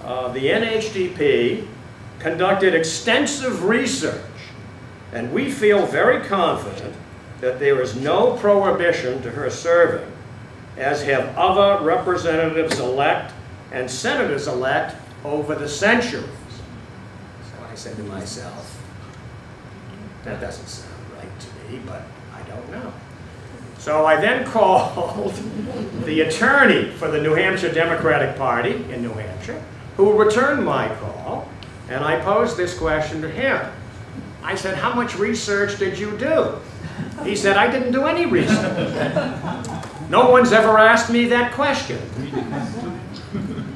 the NHDP conducted extensive research, and we feel very confident that there is no prohibition to her serving, as have other representatives-elect and senators-elect over the centuries. So I said to myself, that doesn't sound right to me, but I don't know. So I then called the attorney for the New Hampshire Democratic Party in New Hampshire, who returned my call, and I posed this question to him. I said, how much research did you do? He said, I didn't do any research. No one's ever asked me that question.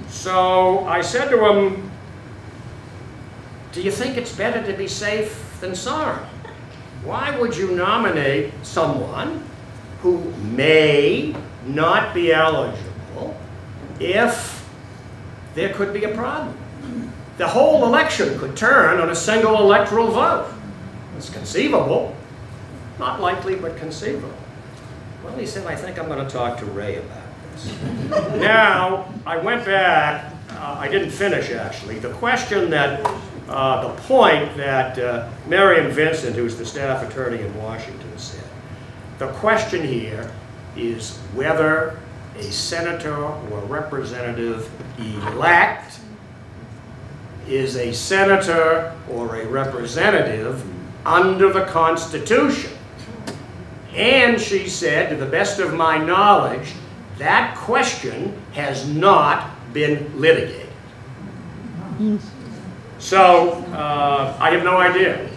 So I said to him, do you think it's better to be safe than sorry? Why would you nominate someone who may not be eligible if there could be a problem? The whole election could turn on a single electoral vote. It's conceivable. Not likely, but conceivable. Well, he said, I think I'm going to talk to Ray about this. Now, I went back. I didn't finish, actually. The question that, the point that Marion Vincent, who's the staff attorney in Washington, said, the question here is whether a senator or representative elect is a senator or a representative under the Constitution. And she said, to the best of my knowledge, that question has not been litigated. So, I have no idea.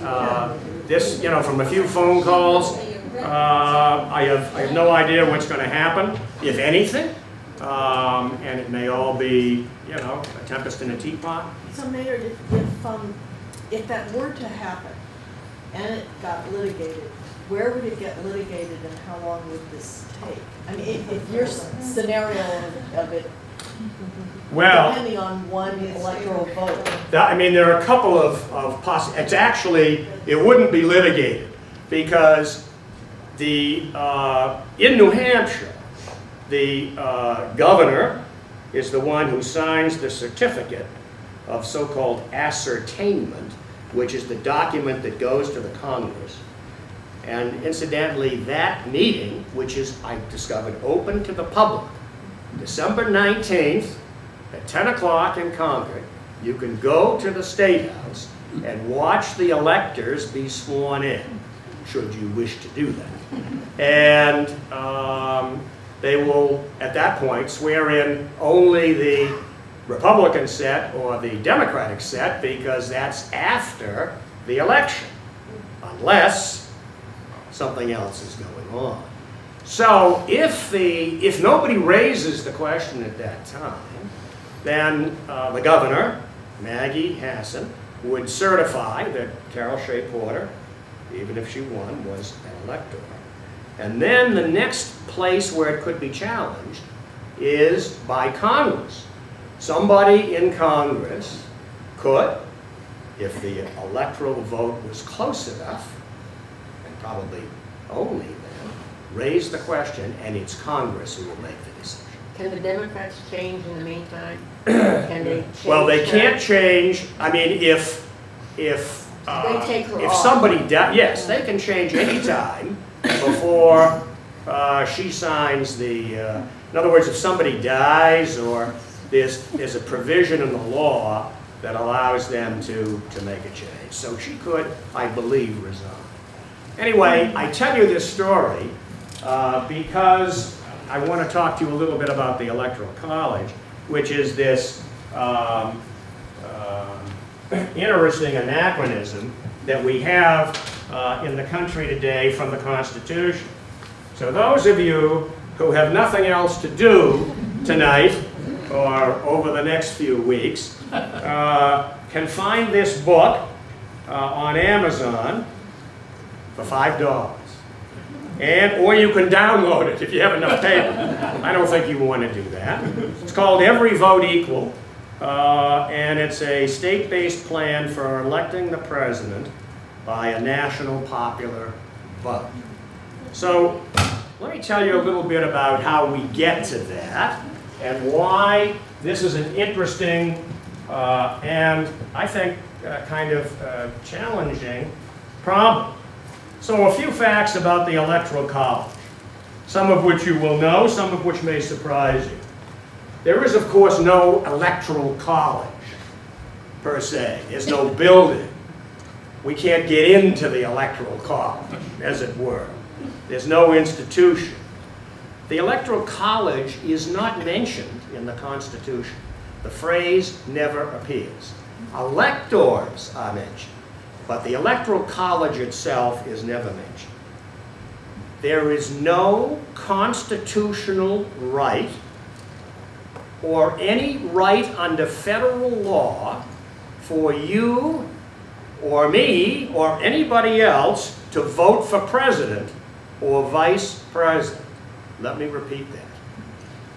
This, you know, from a few phone calls, I have no idea what's going to happen, if anything. And it may all be, you know, a tempest in a teapot. So Mayor, if that were to happen and it got litigated, where would it get litigated and how long would this take? I mean, if your scenario of it, well, depending on one electoral vote. I mean, there are a couple of possible. It's actually, it wouldn't be litigated because the in New Hampshire, the governor is the one who signs the certificate of so-called ascertainment, which is the document that goes to the Congress. And incidentally, that meeting, which is, I discovered, open to the public, December 19th at 10 o'clock in Concord, you can go to the State House and watch the electors be sworn in, should you wish to do that. And they will, at that point, swear in only the Republican set or the Democratic set, because that's after the election, unless something else is going on. So if nobody raises the question at that time, then the governor, Maggie Hassan, would certify that Carol Shea Porter, even if she won, was an elector. And then the next place where it could be challenged is by Congress. Somebody in Congress could, if the electoral vote was close enough, and probably only then, raise the question, and it's Congress who will make the decision. Can the Democrats change in the meantime? Can they change? Well, they can't change. I mean, if somebody dies, yes, they can change any time before she signs the. In other words, if somebody dies, or there's a provision in the law that allows them to make a change. So she could, I believe, resign. Anyway, I tell you this story because I want to talk to you a little bit about the Electoral College, which is this interesting anachronism that we have in the country today from the Constitution. So those of you who have nothing else to do tonight or over the next few weeks can find this book on Amazon for $5. Or you can download it if you have enough paper. I don't think you want to do that. It's called Every Vote Equal, and it's a state-based plan for electing the president by a national popular vote. So let me tell you a little bit about how we get to that and why this is an interesting and I think kind of challenging problem. So a few facts about the Electoral College, some of which you will know, some of which may surprise you. There is, of course, no Electoral College, per se. There's no building. We can't get into the Electoral College, as it were. There's no institution. The Electoral College is not mentioned in the Constitution. The phrase never appears. Electors are mentioned, but the Electoral College itself is never mentioned. There is no constitutional right or any right under federal law for you or me or anybody else to vote for president or vice president. Let me repeat that.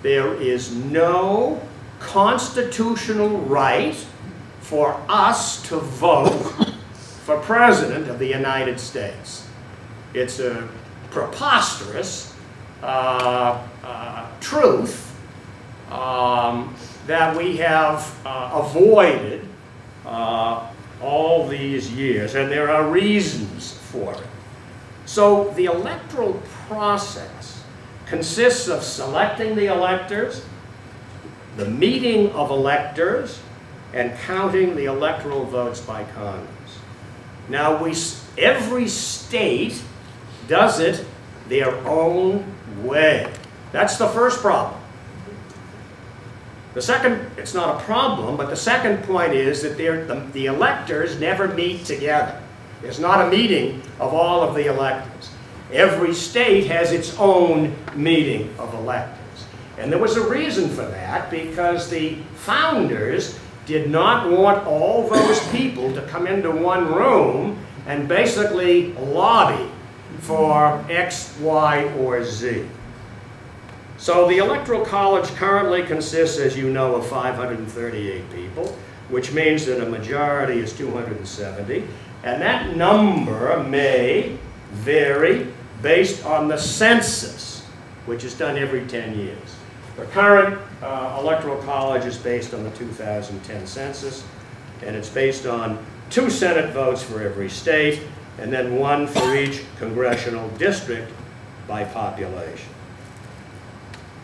There is no constitutional right for us to vote for president of the United States. It's a preposterous truth that we have avoided all these years, and there are reasons for it. So the electoral process consists of selecting the electors, the meeting of electors, and counting the electoral votes by Congress. Now, every state does it their own way. That's the first problem. The second, it's not a problem, but the second point is that the electors never meet together. There's not a meeting of all of the electors. Every state has its own meeting of electors. And there was a reason for that, because the founders did not want all those people to come into one room and basically lobby for X, Y, or Z. So the Electoral College currently consists, as you know, of 538 people, which means that a majority is 270. And that number may vary based on the census, which is done every 10 years. The current Electoral College is based on the 2010 census, and it's based on 2 Senate votes for every state and then 1 for each congressional district by population.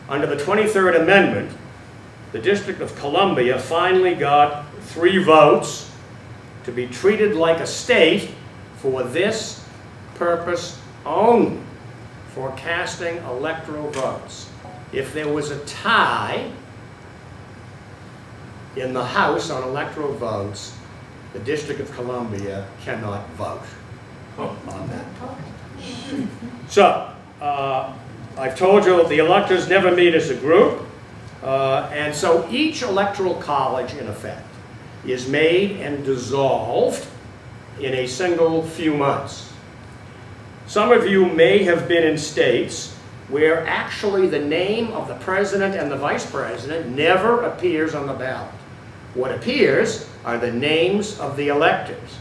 Under the 23rd Amendment, the District of Columbia finally got 3 votes to be treated like a state for this purpose only, for casting electoral votes. If there was a tie in the House on electoral votes, the District of Columbia cannot vote on that. So, I've told you the electors never meet as a group, and so each electoral college, in effect, is made and dissolved in a single few months. Some of you may have been in states where actually the name of the president and the vice president never appears on the ballot. What appears are the names of the electors.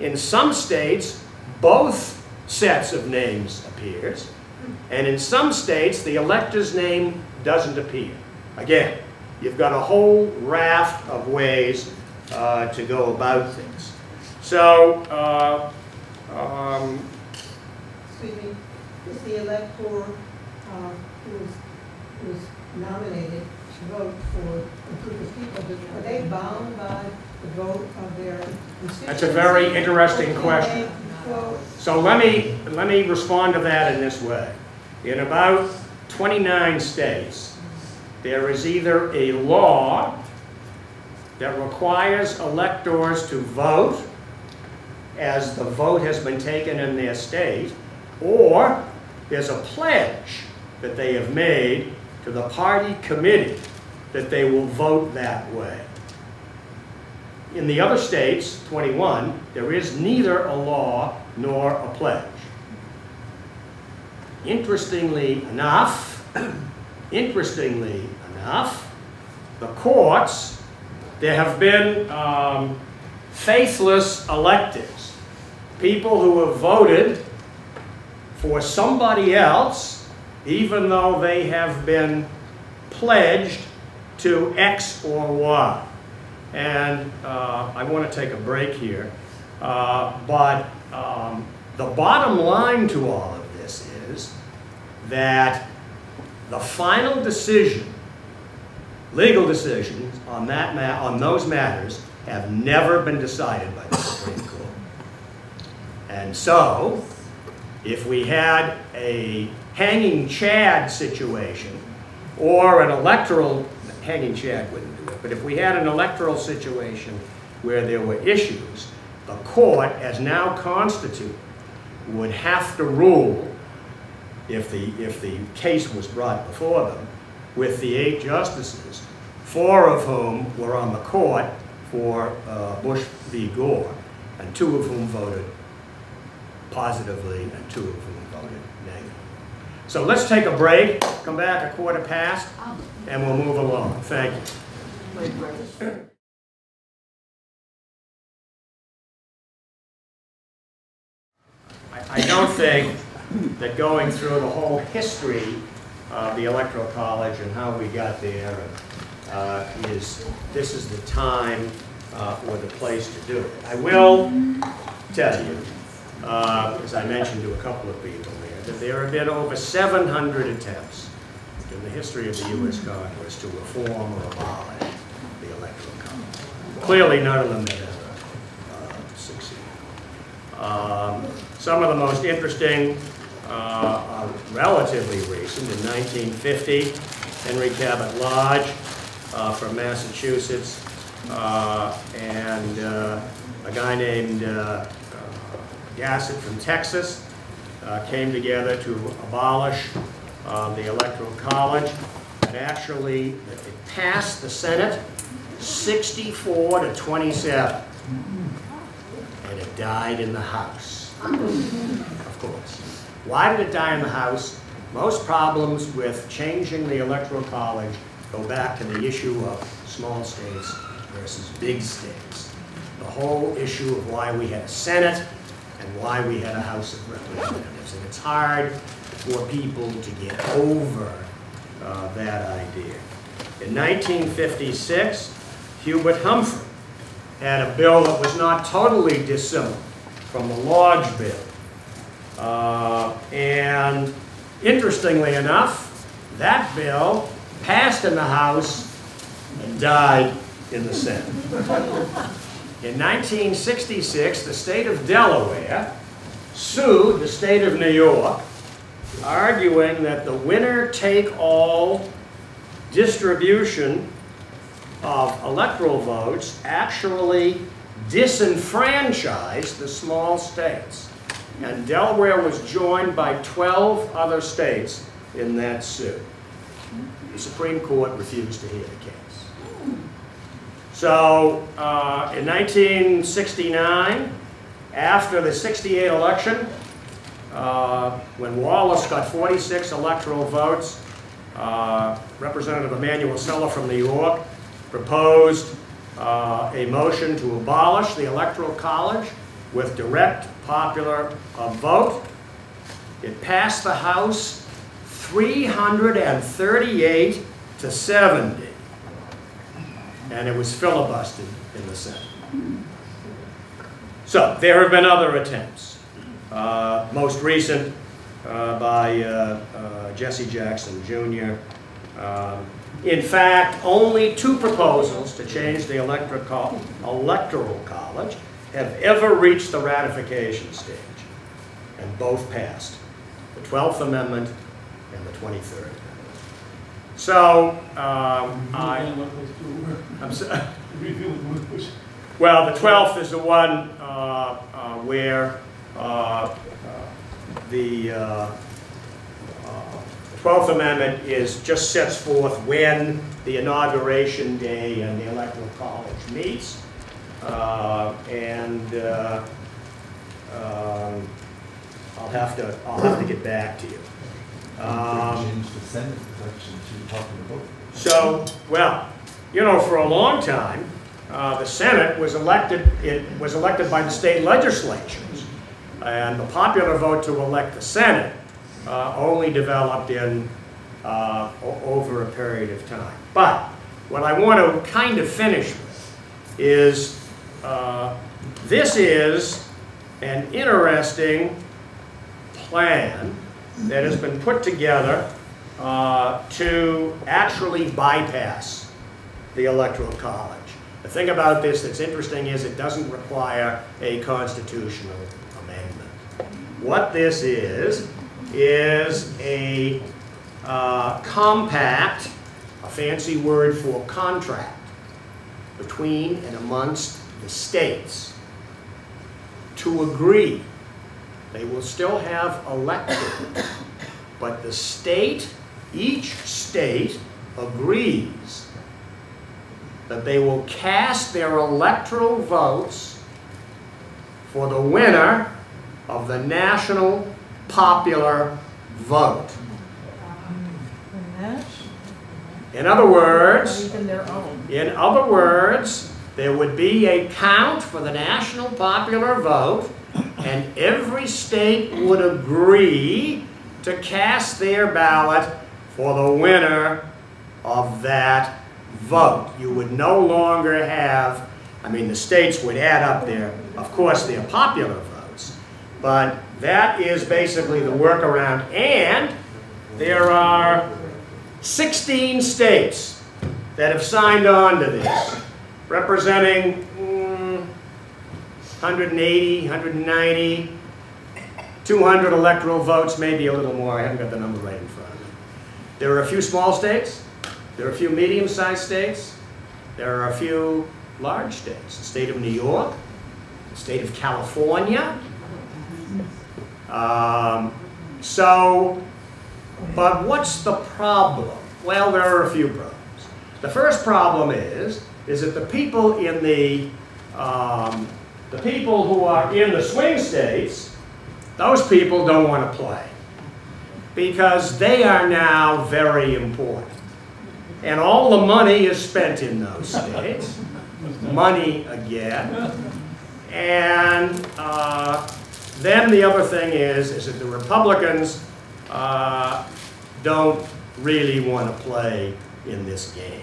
In some states, both sets of names appears, and in some states, the elector's name doesn't appear. Again, you've got a whole raft of ways to go about things. So, excuse me, is the elector who was nominated to vote for a group of people, are they bound by the vote of their constituents? that's a very interesting question. So let me respond to that in this way. In about 29 states, there is either a law that requires electors to vote as the vote has been taken in their state, or there's a pledge that they have made to the party committee that they will vote that way. In the other states, 21, there is neither a law nor a pledge. Interestingly enough, the courts, there have been faithless electors, people who have voted for somebody else, even though they have been pledged to X or Y. And I want to take a break here, but the bottom line to all of this is that the final decision, legal decisions on those matters have never been decided by the Supreme Court. And so, if we had a hanging Chad situation, or an electoral, hanging Chad wouldn't do it, but if we had an electoral situation where there were issues, the court, as now constituted, would have to rule, if the case was brought before them, with the 8 justices, 4 of whom were on the court for Bush v. Gore, and 2 of whom voted positively and 2 of whom voted negatively. So let's take a break, come back a 1/4 and we'll move along. Thank you. I don't think that going through the whole history of the Electoral College and how we got there this is the time or the place to do it. I will tell you, as I mentioned to a couple of people there, that there have been over 700 attempts in the history of the U.S. Congress to reform or abolish the Electoral College. Clearly, none of them have ever succeeded. Some of the most interesting are relatively recent. In 1950, Henry Cabot Lodge from Massachusetts and a guy named Gassett from Texas came together to abolish the Electoral College. And actually, it passed the Senate 64-27. And it died in the House, of course. Why did it die in the House? Most problems with changing the Electoral College go back to the issue of small states versus big states. The whole issue of why we had a Senate and why we had a House of Representatives. And it's hard for people to get over that idea. In 1956, Hubert Humphrey had a bill that was not totally dissimilar from the Lodge Bill. And interestingly enough, that bill passed in the House and died in the Senate. In 1966, the state of Delaware sued the state of New York, arguing that the winner-take-all distribution of electoral votes actually disenfranchised the small states. And Delaware was joined by 12 other states in that suit. The Supreme Court refused to hear the case. So in 1969, after the '68 election, when Wallace got 46 electoral votes, Representative Emanuel Celler from New York proposed a motion to abolish the Electoral College with direct popular vote. It passed the House 338 to 70, and it was filibustered in the Senate. So there have been other attempts, most recent by Jesse Jackson Jr. In fact, only 2 proposals to change the Electoral College have ever reached the ratification stage, and both passed, the 12th Amendment and the 23rd Amendment. So, well, the 12th is the one where the 12th Amendment just sets forth when the inauguration day and the Electoral College meets. I'll have to get back to you. So, well, you know, for a long time, the Senate was elected. It was elected by the state legislatures, and the popular vote to elect the Senate only developed in over a period of time. But what I want to kind of finish with is this is an interesting plan that has been put together to actually bypass the Electoral College. The thing about this that's interesting is it doesn't require a constitutional amendment. What this is a compact, a fancy word for contract, between and amongst the states to agree. They will still have electors, but the state, each state agrees that they will cast their electoral votes for the winner of the national popular vote. In other words, there would be a count for the national popular vote, and every state would agree to cast their ballot for the winner of that vote. You would no longer have, I mean, the states would add up their, of course, their popular votes, but that is basically the workaround. And there are 16 states that have signed on to this, representing 180, 190, 200 electoral votes, maybe a little more. I haven't got the number right in front of me. There are a few small states. There are a few medium-sized states. There are a few large states. The state of New York, the state of California. But what's the problem? Well, there are a few problems. The first problem is that the people in the people who are in the swing states, those people don't want to play because they are now very important. And all the money is spent in those states. Money again. And then the other thing is that the Republicans don't really want to play in this game.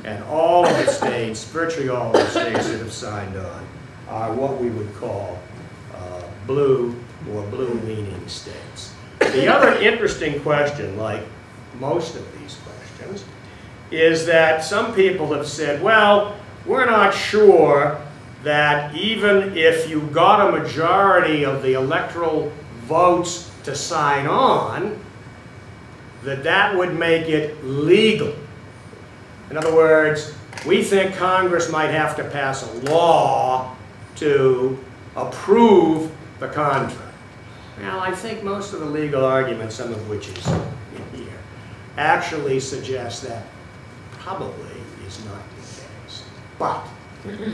And all of the states, virtually all of the states that have signed on, are what we would call blue or blue-leaning states. The other interesting question, like most of these questions, is that some people have said, well, we're not sure that even if you got a majority of the electoral votes to sign on, that would make it legal. In other words, we think Congress might have to pass a law to approve the contract. Now, I think most of the legal arguments, some of which is in here, actually suggest that probably is not the case. But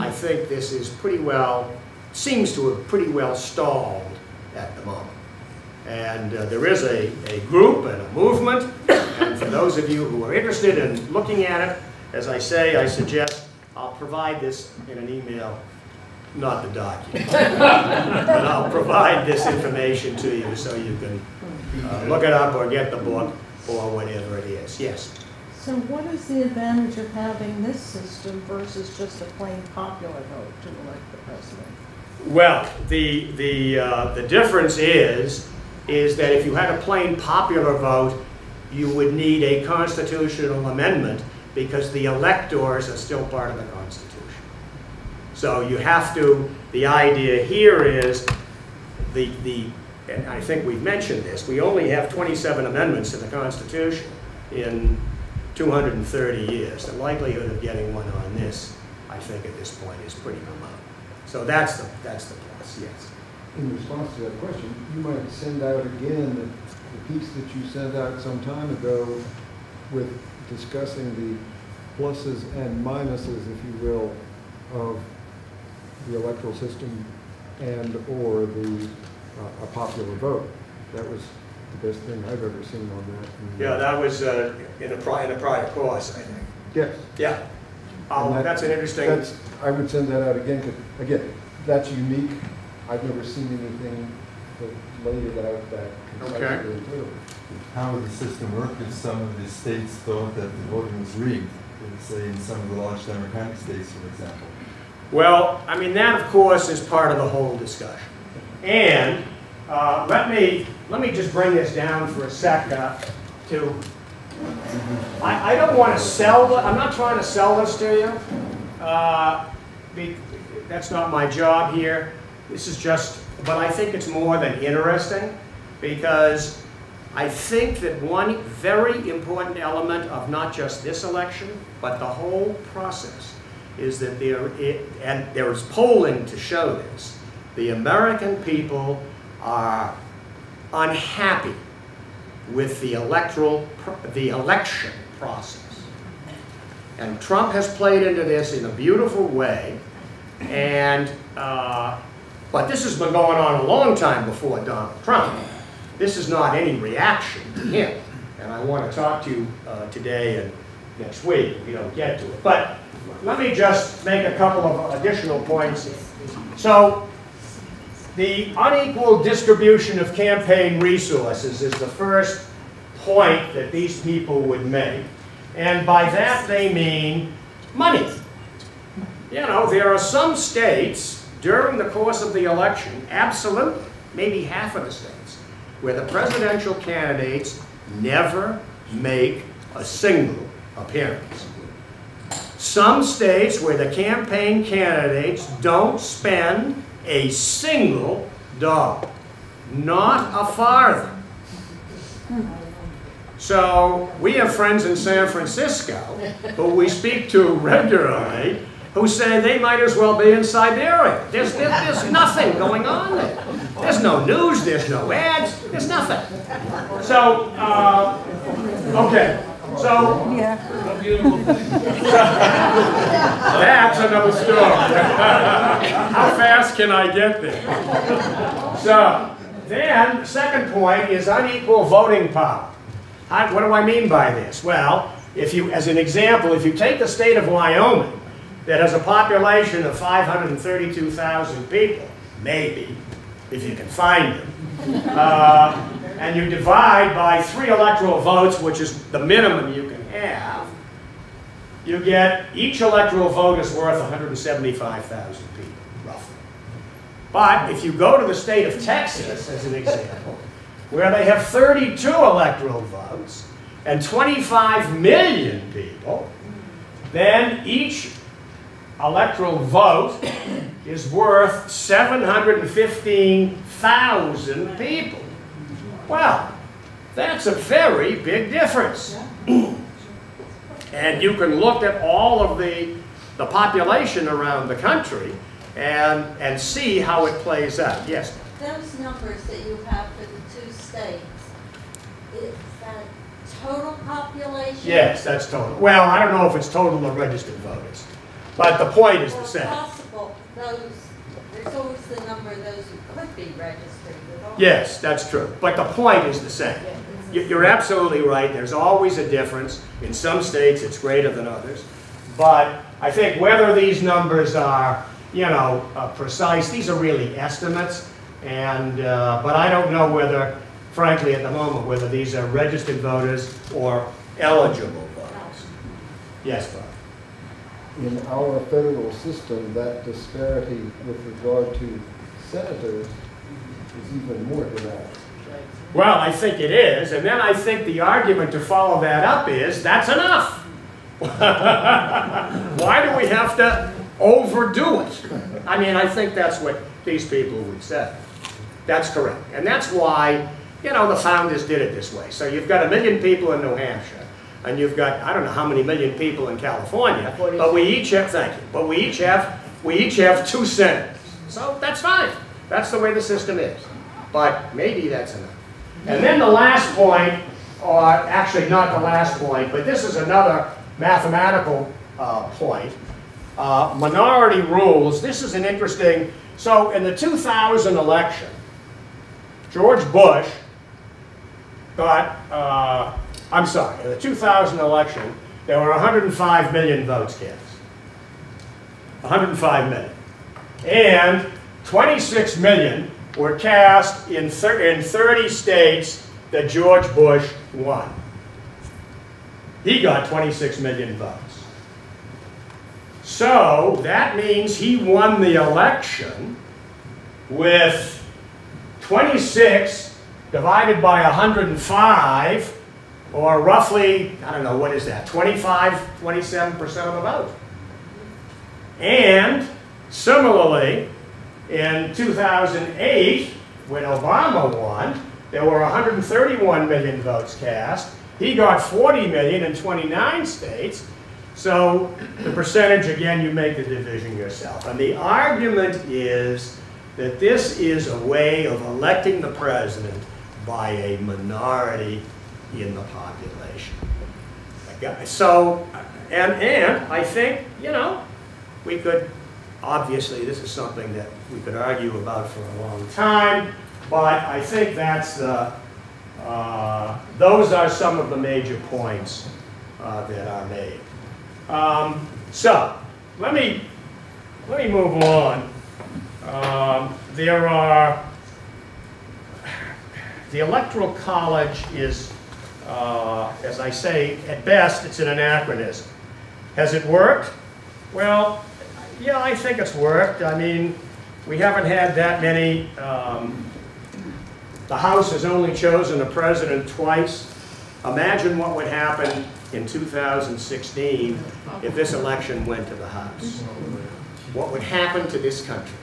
I think this is pretty well, seems to have pretty well stalled at the moment. And there is a group and a movement, and for those of you who are interested in looking at it, as I say, I suggest I'll provide this in an email, not the document, but I'll provide this information to you so you can look it up or get the book or whatever it is. Yes? So what is the advantage of having this system versus just a plain popular vote to elect the president? Well, the difference is that if you had a plain popular vote, you would need a constitutional amendment because the electors are still part of the Constitution. So you have to, the idea here is, and I think we've mentioned this, we only have 27 amendments to the Constitution in 230 years. The likelihood of getting one on this, I think at this point, is pretty remote. So that's the plus, yes. In response to that question, you might send out again the piece that you sent out some time ago with discussing the pluses and minuses, if you will, of the electoral system and or a popular vote. That was the best thing I've ever seen on that. Yeah, that was in a prior course, I think. Yes. Yeah. That's an interesting... I would send that out again, because, again, that's unique. I've never seen anything that laid it out that concisely and clearly. How would the system work if some of the states thought that the voting was rigged? Say in some of the large Democratic states, for example. Well, I mean, that, of course, is part of the whole discussion. And let me just bring this down for a sec to... I don't want to sell... I'm not trying to sell this to you. That's not my job here. This is just... But I think it's more than interesting, because I think that one very important element of not just this election, but the whole process, is that and there is polling to show this, the American people are unhappy with the election process. And Trump has played into this in a beautiful way, and but this has been going on a long time before Donald Trump. This is not any reaction to him, and I want to talk to you today and next week. We don't get to it, but let me just make a couple of additional points. So, the unequal distribution of campaign resources is the first point that these people would make, and by that they mean money. You know, there are some states during the course of the election, absolutely, maybe half of the states, where the presidential candidates never make a single appearance. Some states where the campaign candidates don't spend a single dollar, not a farthing. So we have friends in San Francisco who we speak to regularly who say they might as well be in Siberia. There's nothing going on there. There's no news, there's no ads, there's nothing. So, okay. So, that's another story. How fast can I get there? So, then, the second point is unequal voting power. What do I mean by this? Well, as an example, if you take the state of Wyoming, that has a population of 532,000 people, maybe, if you can find them, and you divide by 3 electoral votes, which is the minimum you can have, you get each electoral vote is worth 175,000 people, roughly. But if you go to the state of Texas, as an example, where they have 32 electoral votes and 25 million people, then each electoral vote is worth 715,000 people. Well, that's a very big difference. And you can look at all of the population around the country and see how it plays out. Yes? Those numbers that you have for the two states, is that total population? Yes, that's total. Well, I don't know if it's total or registered voters, but the point is the same. Possible, there's always the number of those who could be registered. Yes, that's true. But the point is the same. You're absolutely right. There's always a difference. In some states, it's greater than others. But I think whether these numbers are, you know, precise, these are really estimates. And but I don't know whether, frankly, at the moment, whether these are registered voters or eligible voters. Yes, Bob. In our federal system, that disparity with regard to senators is even more dramatic. Well, I think it is, and then I think the argument to follow that up is, that's enough. Why do we have to overdo it? I mean, I think that's what these people would say. That's correct. And that's why, you know, the founders did it this way. So you've got 1 million people in New Hampshire, and you've got, I don't know how many million people in California, but we each have, thank you, but we each have 2 senators. So that's fine. That's the way the system is. But maybe that's enough. And then the last point, or actually not the last point, but this is another mathematical point. Minority rules. This is an interesting, so in the 2000 election, George Bush got, I'm sorry, in the 2000 election, there were 105 million votes cast. 105 million. And 26 million were cast in 30 states that George Bush won. He got 26 million votes. So that means he won the election with 26 divided by 105, or roughly, I don't know, what is that, 27% of the vote. And similarly, in 2008, when Obama won, there were 131 million votes cast. He got 40 million in 29 states. So the percentage, again, you make the division yourself. And the argument is that this is a way of electing the president by a minority in the population. So, and I think, you know, we could, obviously this is something that we could argue about for a long time, but I think that's the, those are some of the major points that are made. So, let me move on. There are, the Electoral College is, as I say, at best, it's an anachronism. Has it worked? Well, yeah, I think it's worked. I mean, we haven't had that many. The House has only chosen a president twice. Imagine what would happen in 2016 if this election went to the House. What would happen to this country?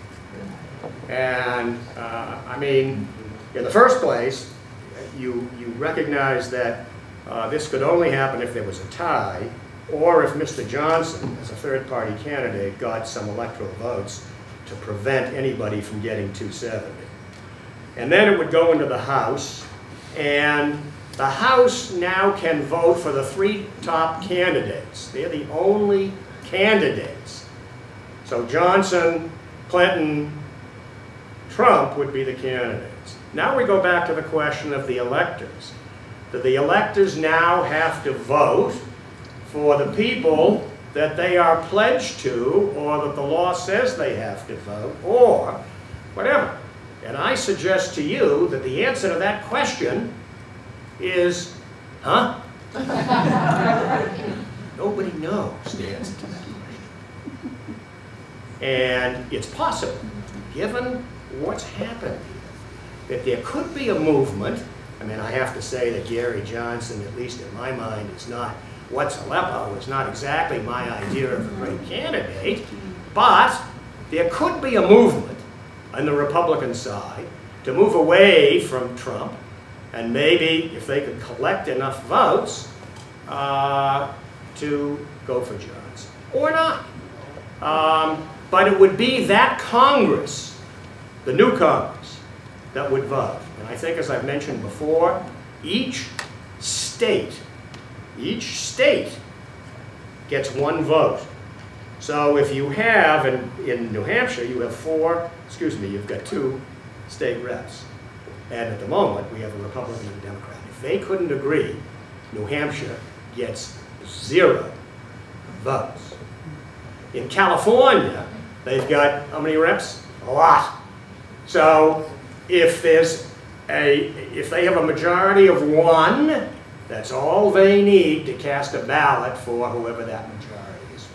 And I mean, in the first place, you recognize that this could only happen if there was a tie, or if Mr. Johnson, as a third-party candidate, got some electoral votes to prevent anybody from getting 270. And then it would go into the House, and the House now can vote for the 3 top candidates. They're the only candidates. So Johnson, Clinton, Trump would be the candidates. Now we go back to the question of the electors. Do the electors now have to vote for the people that they are pledged to, or that the law says they have to vote, or whatever? And I suggest to you that the answer to that question is, huh? Nobody knows the answer to that question. And it's possible, given what's happened here. That there could be a movement. I mean, I have to say that Gary Johnson, at least in my mind, is not, whatsoever, was not exactly my idea of a great candidate, but there could be a movement on the Republican side to move away from Trump, and maybe, if they could collect enough votes, to go for Johnson, or not. But it would be that Congress, the new Congress, that would vote. And I think, as I've mentioned before, each state gets one vote. So if you have, in New Hampshire, you have you've got 2 state reps. And at the moment, we have a Republican and a Democrat. If they couldn't agree, New Hampshire gets 0 votes. In California, they've got how many reps? A lot. So if they have a majority of 1, that's all they need to cast a ballot for whoever that majority is.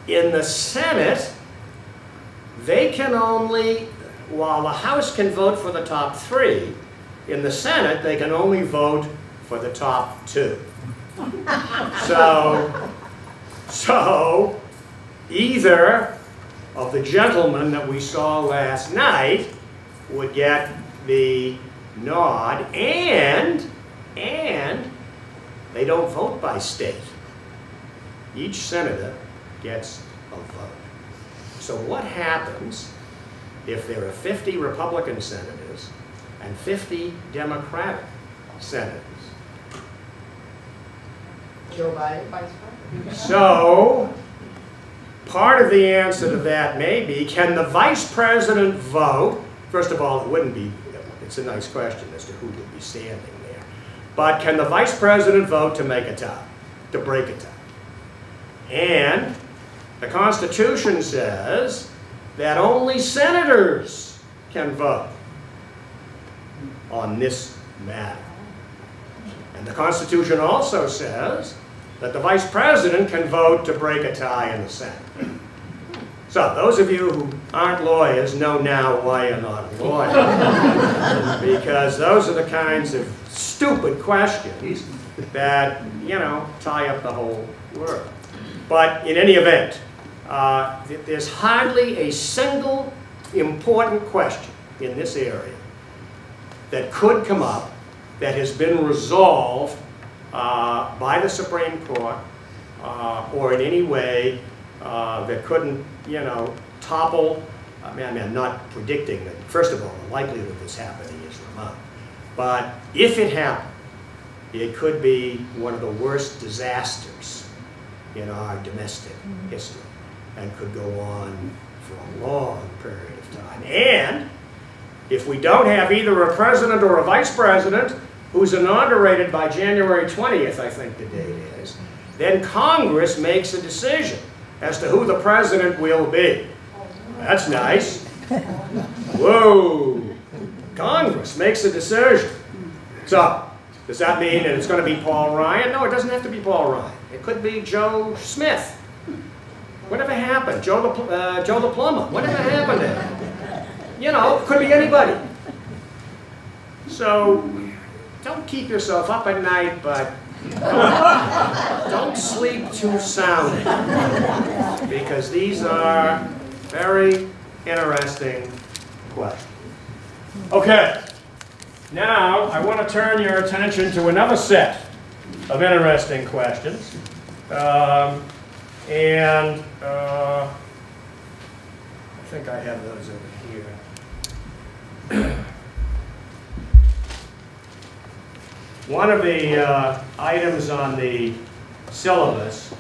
In the Senate, they can only, while the House can vote for the top 3, in the Senate they can only vote for the top 2. So either of the gentlemen that we saw last night would get the nod, and they don't vote by state. Each senator gets a vote. So what happens if there are 50 Republican senators and 50 Democratic senators? Joe Biden, Vice President. So, part of the answer to that may be, can the Vice President vote? First of all, it wouldn't be, it's a nice question as to who would be standing there. But can the Vice President vote to make a tie, to break a tie? And the Constitution says that only senators can vote on this matter. And the Constitution also says that the Vice President can vote to break a tie in the Senate. So those of you who aren't lawyers know now why you're not a lawyer. Because those are the kinds of stupid questions that, you know, tie up the whole world. But in any event, there's hardly a single important question in this area that could come up that has been resolved by the Supreme Court or in any way that couldn't, you know, topple. I mean, I'm not predicting that. First of all, the likelihood of this happening is remote. But if it happened, it could be one of the worst disasters in our domestic history and could go on for a long period of time. And if we don't have either a president or a vice president who's inaugurated by January 20th, I think the date is, then Congress makes a decision as to who the president will be. That's nice. Whoa. Congress makes a decision. So, does that mean that it's going to be Paul Ryan? No, it doesn't have to be Paul Ryan. It could be Joe Smith. Whatever happened? Joe the plumber. Whatever happened to him? You know, it could be anybody. So, don't keep yourself up at night, but don't sleep too soundly, because these are very interesting questions. Okay, now I want to turn your attention to another set of interesting questions. I think I have those over here. One of the items on the syllabus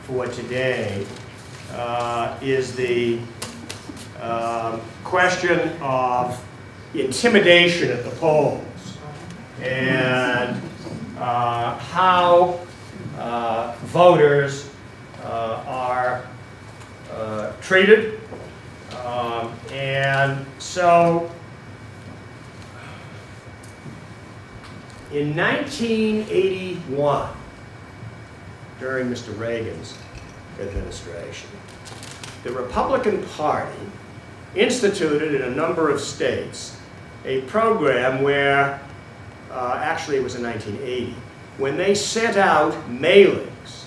for today is the question of intimidation at the polls and how voters are treated. And so in 1981, during Mr. Reagan's administration, the Republican Party instituted in a number of states a program where, actually it was in 1980, when they sent out mailings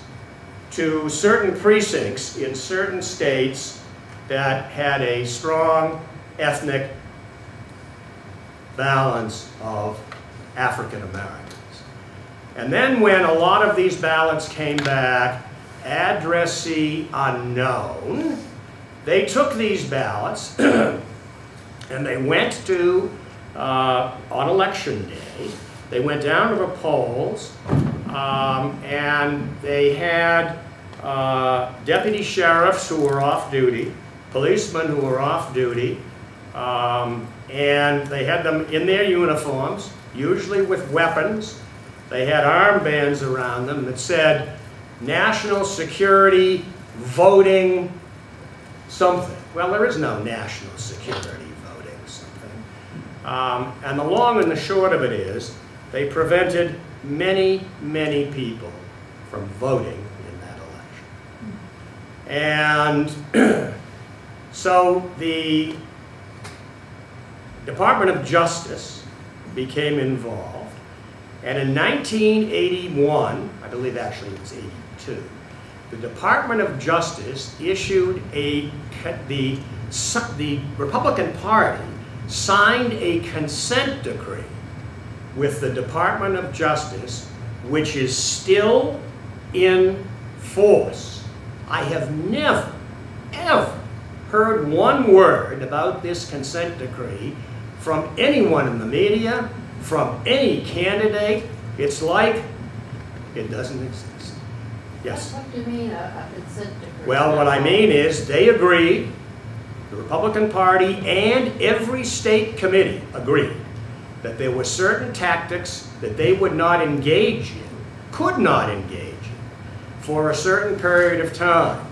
to certain precincts in certain states that had a strong ethnic balance of African Americans. And then when a lot of these ballots came back, addressee unknown, they took these ballots and they went to, on election day, they went down to the polls and they had deputy sheriffs who were off duty, policemen who were off duty, and they had them in their uniforms, usually with weapons. They had armbands around them that said, National Security Voting something. Well, there is no national security voting something. And the long and the short of it is, they prevented many, many people from voting in that election. And so the Department of Justice became involved. And in 1981, I believe actually it was 82, the Department of Justice issued the Republican Party signed a consent decree with the Department of Justice, which is still in force. I have never, ever heard one word about this consent decree from anyone in the media, from any candidate. It's like it doesn't exist. Yes? What do you mean a consent decree? Well, what I mean is they agreed, the Republican Party and every state committee agreed, that there were certain tactics that they would not engage in, could not engage in, for a certain period of time.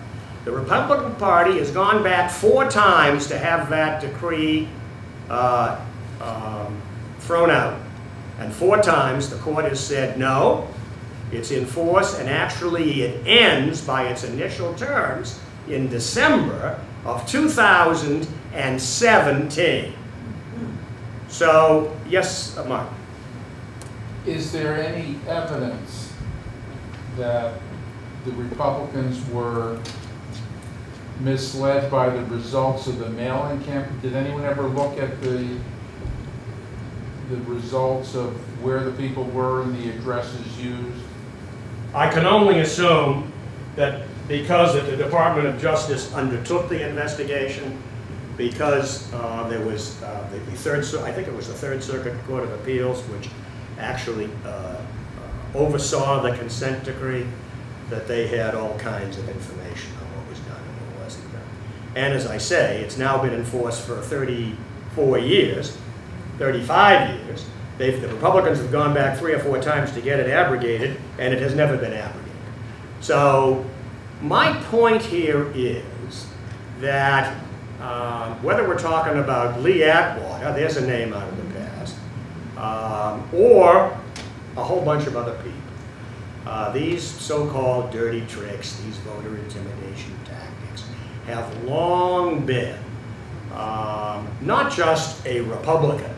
The Republican Party has gone back 4 times to have that decree thrown out. And 4 times the court has said, no, it's in force, and actually it ends by its initial terms in December of 2017. So, yes, Mark. Is there any evidence that the Republicans were misled by the results of the mail-in campaign? Did anyone ever look at the results of where the people were and the addresses used? I can only assume that because the Department of Justice undertook the investigation, because there was the Third Circuit Court of Appeals, which actually oversaw the consent decree, that they had all kinds of information on what was done and what wasn't done. And as I say, it's now been in force for 34 years, 35 years. The Republicans have gone back 3 or 4 times to get it abrogated, and it has never been abrogated. So my point here is that whether we're talking about Lee Atwater, there's a name out of the past, or a whole bunch of other people, these so-called dirty tricks, these voter intimidation tactics, have long been not just a Republican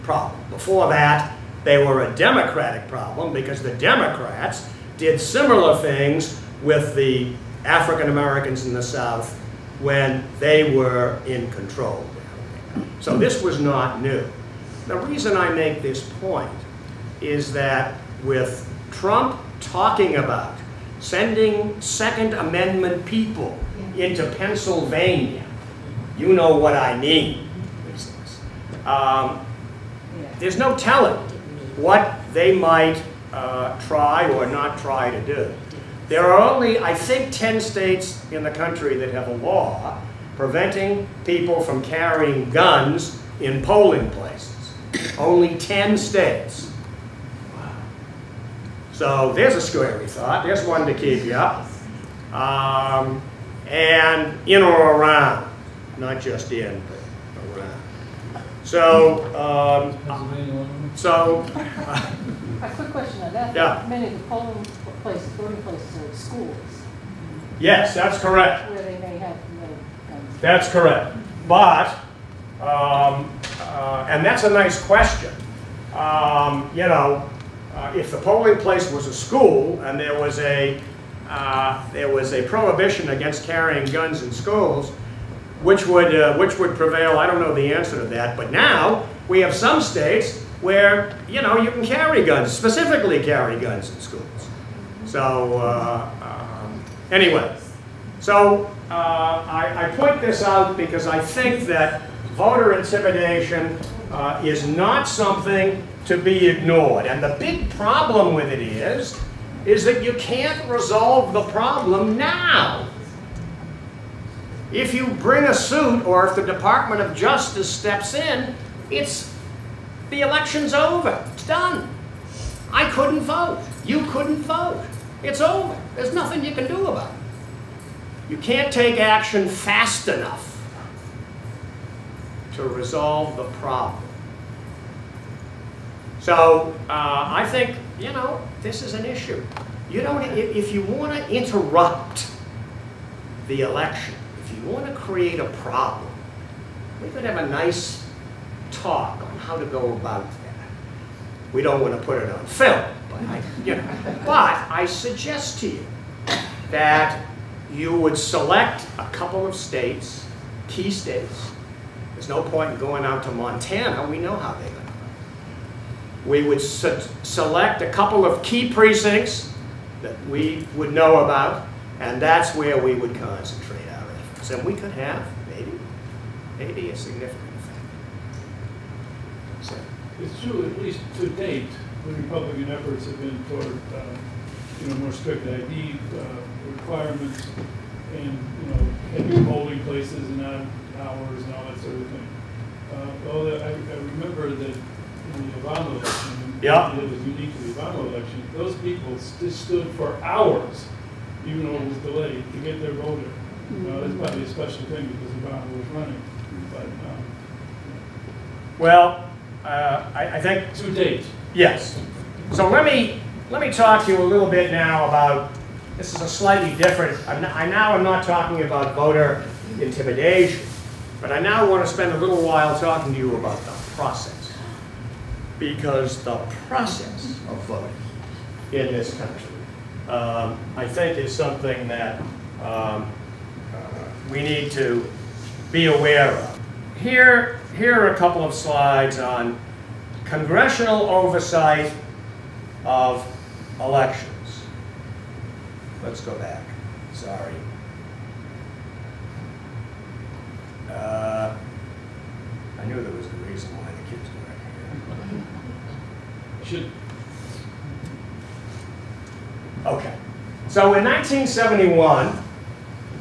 problem. Before that, they were a Democratic problem because the Democrats did similar things with the African Americans in the South when they were in control. So this was not new. The reason I make this point is that with Trump talking about sending Second Amendment people into Pennsylvania, you know what I mean. There's no telling what they might try or not try to do. There are only, I think, 10 states in the country that have a law preventing people from carrying guns in polling places. Only 10 states. So there's a scary thought. There's one to keep you up. And in or around, not just in, but around. So, A quick question on that. Yeah. Many of the polling places, voting places are schools. Yes, that's correct. Where they may have That's correct. But, and that's a nice question. You know, if the polling place was a school and there was a prohibition against carrying guns in schools, which would prevail? I don't know the answer to that. But now we have some states where, you know, you can carry guns, specifically carry guns in schools. So anyway, so I point this out because I think that voter intimidation is not something to be ignored. And the big problem with it is that you can't resolve the problem now. If you bring a suit, or if the Department of Justice steps in, the election's over. It's done. I couldn't vote. You couldn't vote. It's over. There's nothing you can do about it. You can't take action fast enough to resolve the problem. So I think, you know, this is an issue. You don't, if you want to interrupt the election, if you want to create a problem, we could have a nice talk on how to go about that. We don't want to put it on film, but I suggest to you that you would select a couple of states, key states. There's no point in going out to Montana. We know how they're going to vote. We would select a couple of key precincts that we would know about, and that's where we would concentrate our efforts. And we could have, maybe a significant effect. So. It's true, at least to date, the Republican efforts have been toward, more strict ID requirements and, heavy polling places and odd hours and all that sort of thing. Although I remember that in the Obama election, it was unique to the Obama election, those people stood for hours, even though it was delayed, to get their voter. That's probably a special thing because Obama was running. But, well, I think to date. Yes. So let me talk to you a little bit now about, this is a slightly different, I now am not talking about voter intimidation, but I now want to spend a little while talking to you about the process. Because the process of voting in this country, I think, is something that we need to be aware of. Here are a couple of slides on congressional oversight of elections. Let's go back. Sorry. I knew there was a reason why the kids were here. Okay. So in 1971,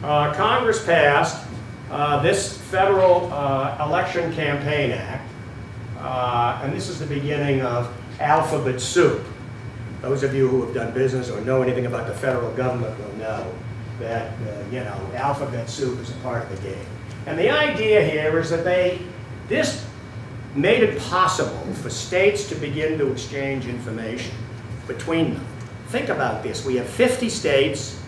Congress passed this Federal Election Campaign Act, and this is the beginning of alphabet soup. Those of you who have done business or know anything about the federal government will know that, alphabet soup is a part of the game. And the idea here is that this made it possible for states to begin to exchange information between them. Think about this. We have 50 states.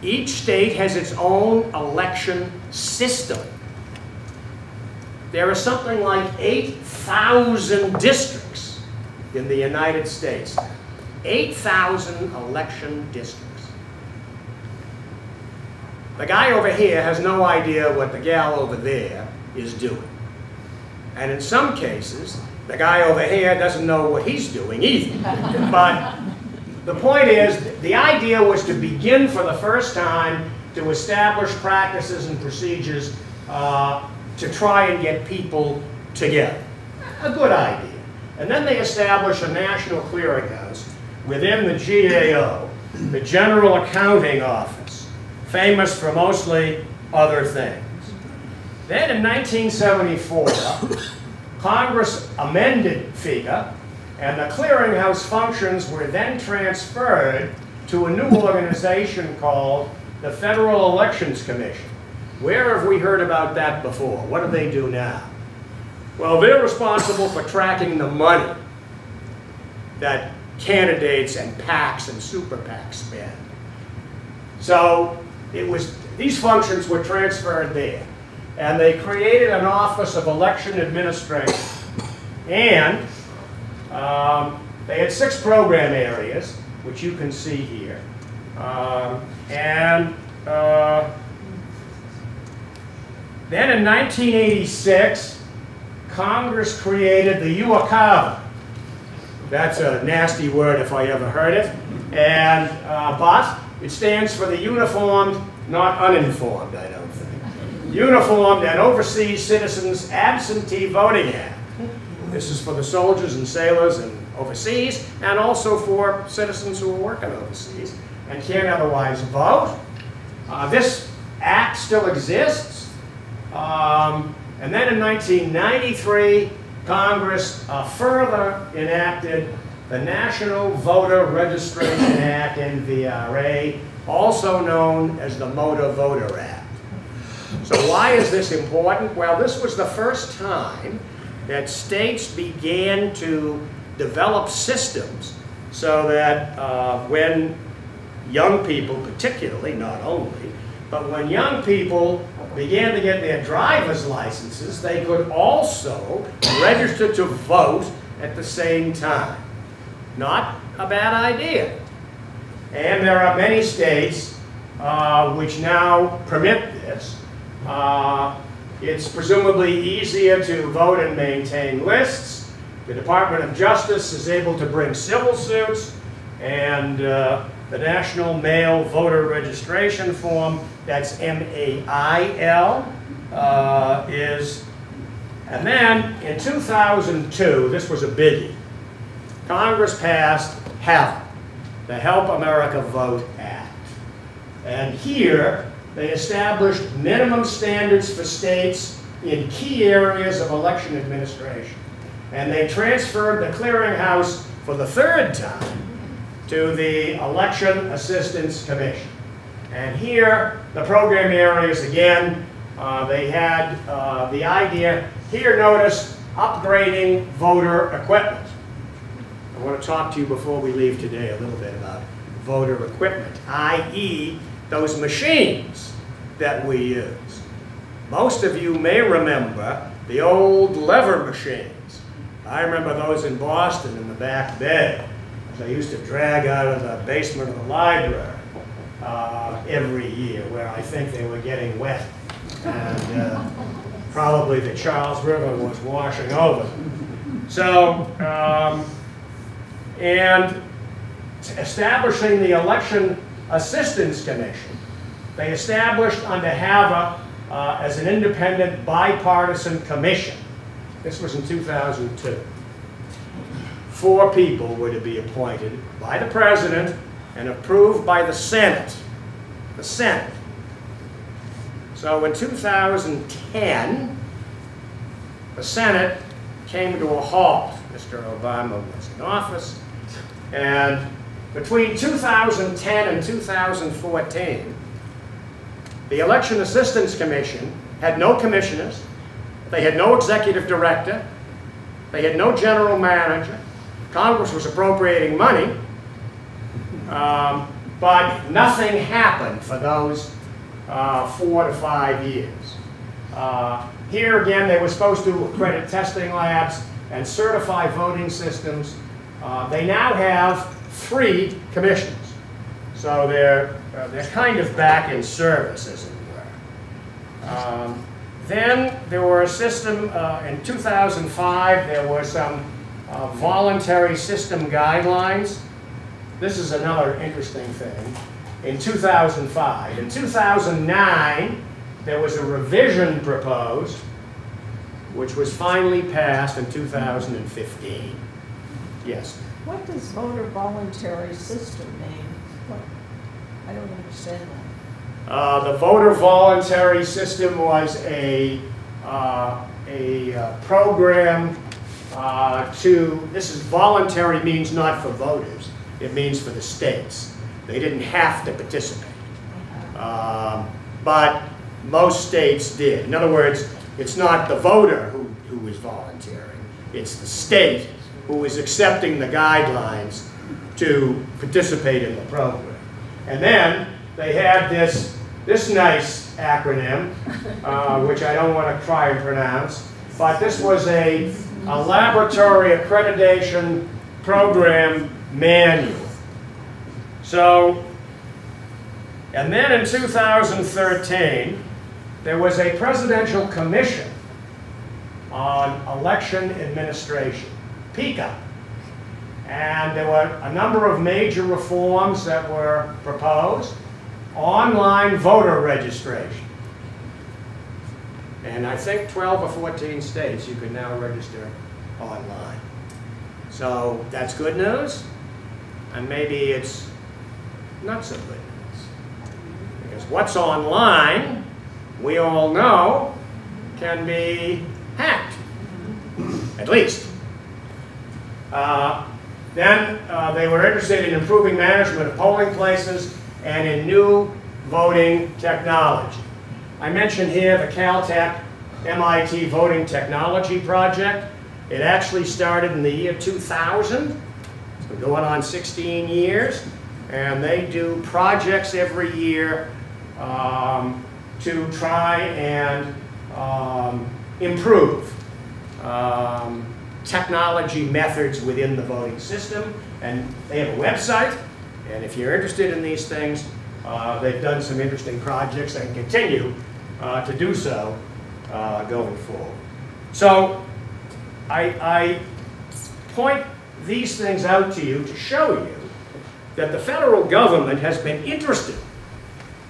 Each state has its own election system. There are something like 8,000 districts in the United States. 8,000 election districts. The guy over here has no idea what the gal over there is doing. And in some cases, the guy over here doesn't know what he's doing either. But the point is, the idea was to begin for the first time to establish practices and procedures to try and get people together. A good idea. And then they established a national clearinghouse within the GAO, the General Accounting Office, famous for mostly other things. Then in 1974, Congress amended FECA, and the clearinghouse functions were then transferred to a new organization called the Federal Elections Commission. Where have we heard about that before? What do they do now? Well, they're responsible for tracking the money that candidates and PACs and super PACs spend. So it was these functions were transferred there. And they created an Office of Election Administration. And they had 6 program areas, which you can see here. Then in 1986, Congress created the UOCAVA. That's a nasty word if I ever heard it. And, but it stands for the Uniformed, not Uninformed, I don't think. Uniformed and Overseas Citizens Absentee Voting Act. This is for the soldiers and sailors and overseas, and also for citizens who are working overseas and can't otherwise vote. This act still exists. And then in 1993, Congress further enacted the National Voter Registration Act, NVRA, also known as the Motor Voter Act. So why is this important? Well, this was the first time that states began to develop systems so that when young people, particularly, not only, but when young people began to get their driver's licenses, they could also register to vote at the same time. Not a bad idea. And there are many states which now permit this. It's presumably easier to vote and maintain lists. The Department of Justice is able to bring civil suits, and the National Mail Voter Registration Form, that's MAIL, is. And then in 2002, this was a biggie, Congress passed HAVA, the Help America Vote Act. And here, they established minimum standards for states in key areas of election administration. And they transferred the clearinghouse for the 3rd time to the Election Assistance Commission. And here, the program areas again, they had the idea, here notice, upgrading voter equipment. I want to talk to you before we leave today a little bit about voter equipment, i.e. those machines that we use. Most of you may remember the old lever machines. I remember those in Boston in the back bay. They used to drag out of the basement of the library every year, where I think they were getting wet. And probably the Charles River was washing over them. So, and establishing the Election Assistance Commission, they established under HAVA as an independent bipartisan commission. This was in 2002. 4 people were to be appointed by the President and approved by the Senate. The Senate. So in 2010, the Senate came to a halt. Mr. Obama was in office. And between 2010 and 2014, the Election Assistance Commission had no commissioners, they had no executive director, they had no general manager. Congress was appropriating money, but nothing happened for those 4 to 5 years. Here again, they were supposed to accredit testing labs and certify voting systems. They now have 3 commissions. So they're kind of back in service, as it were. Then there were a system, in 2005, there were some voluntary system guidelines. This is another interesting thing. In 2005. In 2009, there was a revision proposed, which was finally passed in 2015. Yes? What does voter voluntary system mean? What? I don't understand that. The voter voluntary system was a program this is voluntary, means not for voters, it means for the states. They didn't have to participate. But most states did. In other words, it's not the voter who is volunteering, it's the state who is accepting the guidelines to participate in the program. And then they had this this nice acronym, which I don't want to try and pronounce, but this was a laboratory accreditation program manual. So, and then in 2013, there was a presidential commission on election administration, PICA. And there were a number of major reforms that were proposed. Online voter registration. And I think 12 or 14 states you can now register online. So that's good news, and maybe it's not so good news. Because what's online, we all know, can be hacked, at least. Then they were interested in improving management of polling places and in new voting technology. I mentioned here the Caltech MIT Voting Technology Project. It actually started in the year 2000. It's been going on 16 years. And they do projects every year to try and improve technology methods within the voting system. And they have a website. And if you're interested in these things, they've done some interesting projects and continue to do so going forward. So I point these things out to you to show you that the federal government has been interested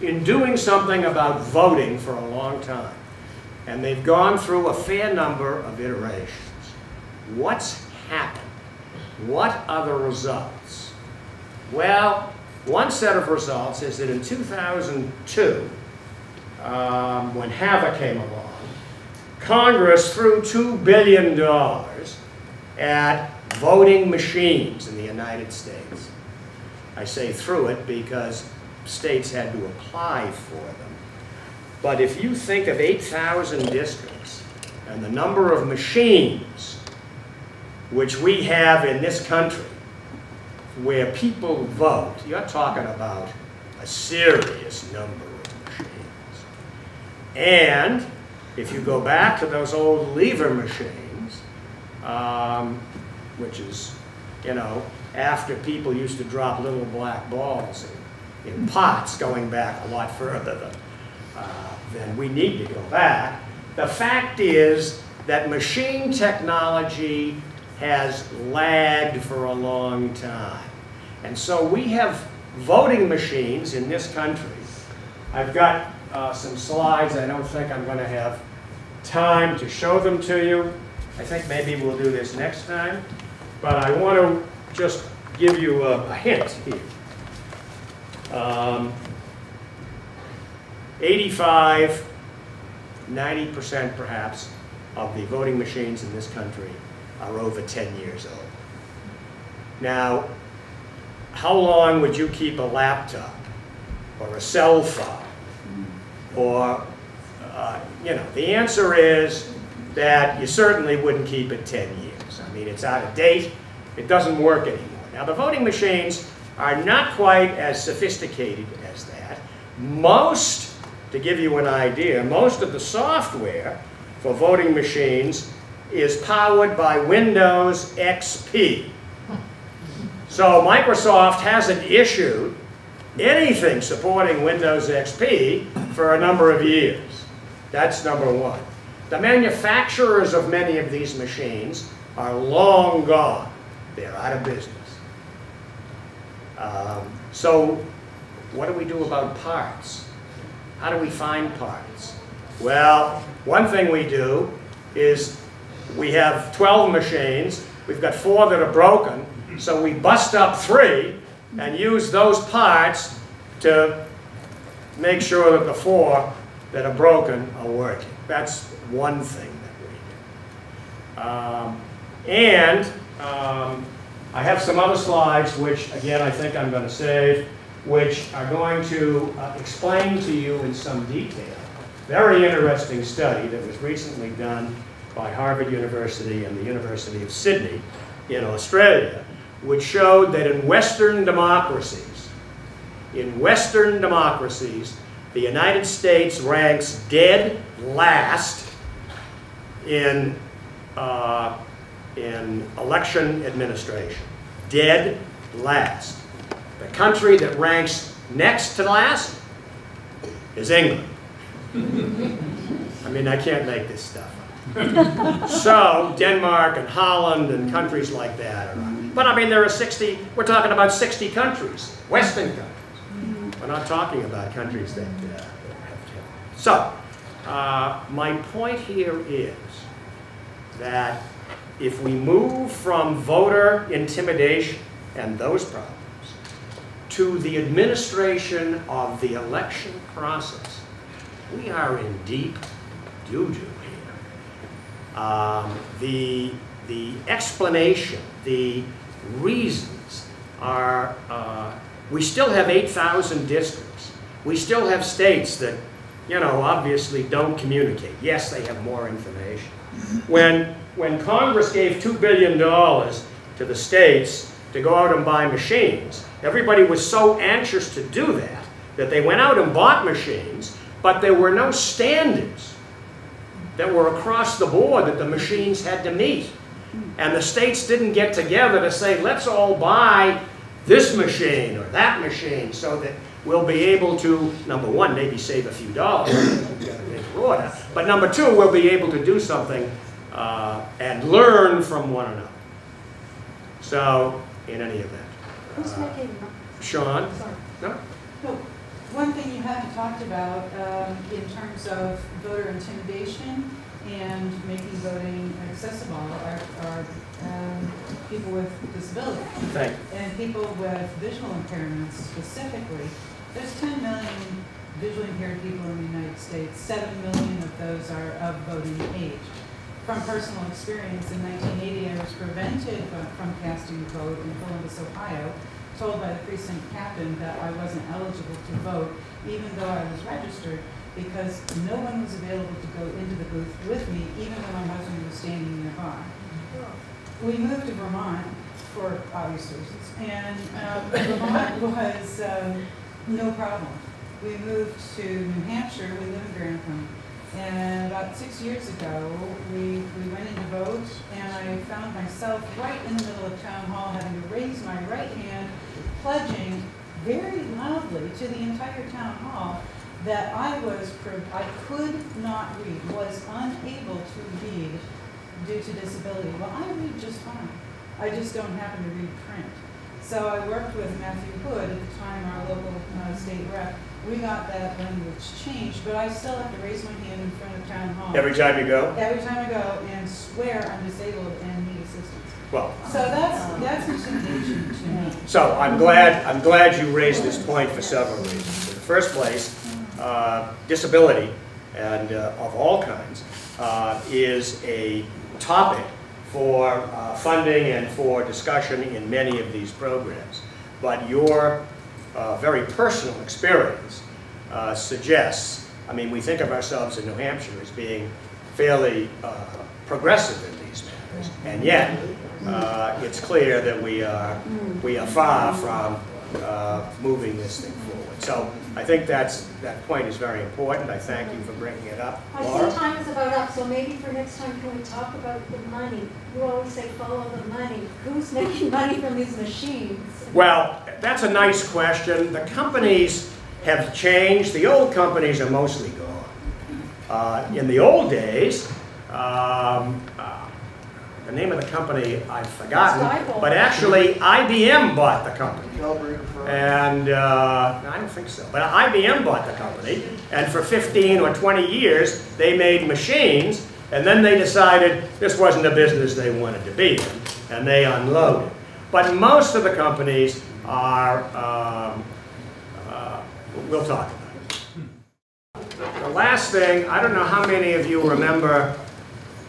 in doing something about voting for a long time. And they've gone through a fair number of iterations. What's happened? What are the results? Well, one set of results is that in 2002, when HAVA came along, Congress threw $2 billion at voting machines in the United States. I say threw it because states had to apply for them. But if you think of 8,000 districts and the number of machines which we have in this country where people vote, you're talking about a serious number of machines. And if you go back to those old lever machines, which is, you know, after people used to drop little black balls in pots, going back a lot further than we need to go back. The fact is that machine technology has lagged for a long time. And so we have voting machines in this country. I've got some slides. I don't think I'm going to have time to show them to you. I think maybe we'll do this next time. But I want to just give you a hint here. 85, 90% perhaps of the voting machines in this country are over 10 years old. Now, how long would you keep a laptop or a cell phone? Or, you know, the answer is that you certainly wouldn't keep it 10 years. I mean, it's out of date. It doesn't work anymore. Now, the voting machines are not quite as sophisticated as that. Most, to give you an idea, most of the software for voting machines is powered by Windows XP. So Microsoft hasn't issued anything supporting Windows XP for a number of years. That's number one. The manufacturers of many of these machines are long gone. They're out of business. So what do we do about parts? How do we find parts? Well, one thing we do is we have 12 machines. We've got 4 that are broken. So we bust up 3 and use those parts to make sure that the 4 that are broken are working. That's one thing that we do. I have some other slides, which again I think I'm going to save, which are going to explain to you in some detail. Very interesting study that was recently done by Harvard University and the University of Sydney in Australia, which showed that in Western democracies, the United States ranks dead last in election administration. Dead last. The country that ranks next to last is England. I mean, I can't make this stuff up. So, Denmark and Holland and countries like that are on. But I mean, there are 60, we're talking about 60 countries, Western countries. We're not talking about countries that have. So, my point here is that if we move from voter intimidation and those problems to the administration of the election process, we are in deep doo-doo here. The explanation, the reasons are, we still have 8,000 districts. We still have states that, you know, obviously don't communicate. Yes, they have more information. When Congress gave $2 billion to the states to go out and buy machines, everybody was so anxious to do that they went out and bought machines, but there were no standards that were across the board that the machines had to meet. And the states didn't get together to say, let's all buy this machine or that machine so that we'll be able to, number one, maybe save a few dollars, but number two, we'll be able to do something and learn from one another. So, in any event. Who's making? Sean? Sorry. No? No. One thing you haven't talked about in terms of voter intimidation and making voting accessible are people with disabilities. Thank you. And people with visual impairments specifically. There's 10 million visually impaired people in the United States. 7 million of those are of voting age. From personal experience, in 1980 I was prevented from casting a vote in Columbus, Ohio, told by the precinct captain that I wasn't eligible to vote, even though I was registered, because no one was available to go into the booth with me, even though my husband was standing nearby. We moved to Vermont for obvious reasons, and Vermont was no problem. We moved to New Hampshire, we live in Grantham, and about 6 years ago, we went in to vote, and I found myself right in the middle of town hall having to raise my right hand, pledging very loudly to the entire town hall that I could not read, was unable to read due to disability. Well, I read just fine. I just don't happen to read print. So I worked with Matthew Hood, at the time our local state rep. We got that language changed, but I still have to raise my hand in front of town hall. Every time you go? Every time I go, and swear I'm disabled and need assistance. Well. So that's intimidation to me. So I'm glad you raised this point for several reasons. In the first place, disability and of all kinds is a topic for funding and for discussion in many of these programs. But your very personal experience suggests, I mean, we think of ourselves in New Hampshire as being fairly progressive in these matters, and yet it's clear that we are far from moving this thing forward. So I think that point is very important. I thank you for bringing it up. Laura? I see time is about up, so maybe for next time, can we talk about the money? You always say follow the money. Who's making money from these machines? Well, that's a nice question. The companies have changed. The old companies are mostly gone. In the old days, the name of the company I've forgotten, but actually IBM bought the company. And I don't think so, but IBM bought the company, and for 15 or 20 years they made machines, and then they decided this wasn't a business they wanted to be in, and they unloaded. But most of the companies are, we'll talk about it. The last thing, I don't know how many of you remember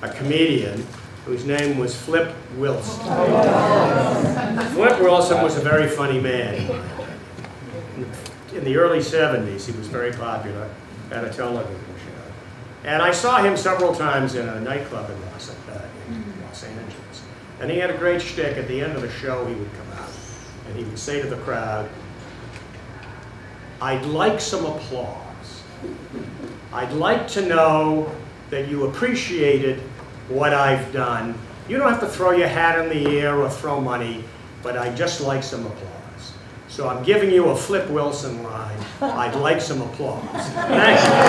a comedian whose name was Flip Wilson. Flip Wilson was a very funny man. In the early 70s, he was very popular at a television show. And I saw him several times in a nightclub in Los Angeles. And he had a great shtick. At the end of the show, he would come out and he would say to the crowd, "I'd like some applause." I'd like to know that you appreciated what I've done. You don't have to throw your hat in the air or throw money, but I'd just like some applause. So I'm giving you a Flip Wilson line. I'd like some applause. Thank you.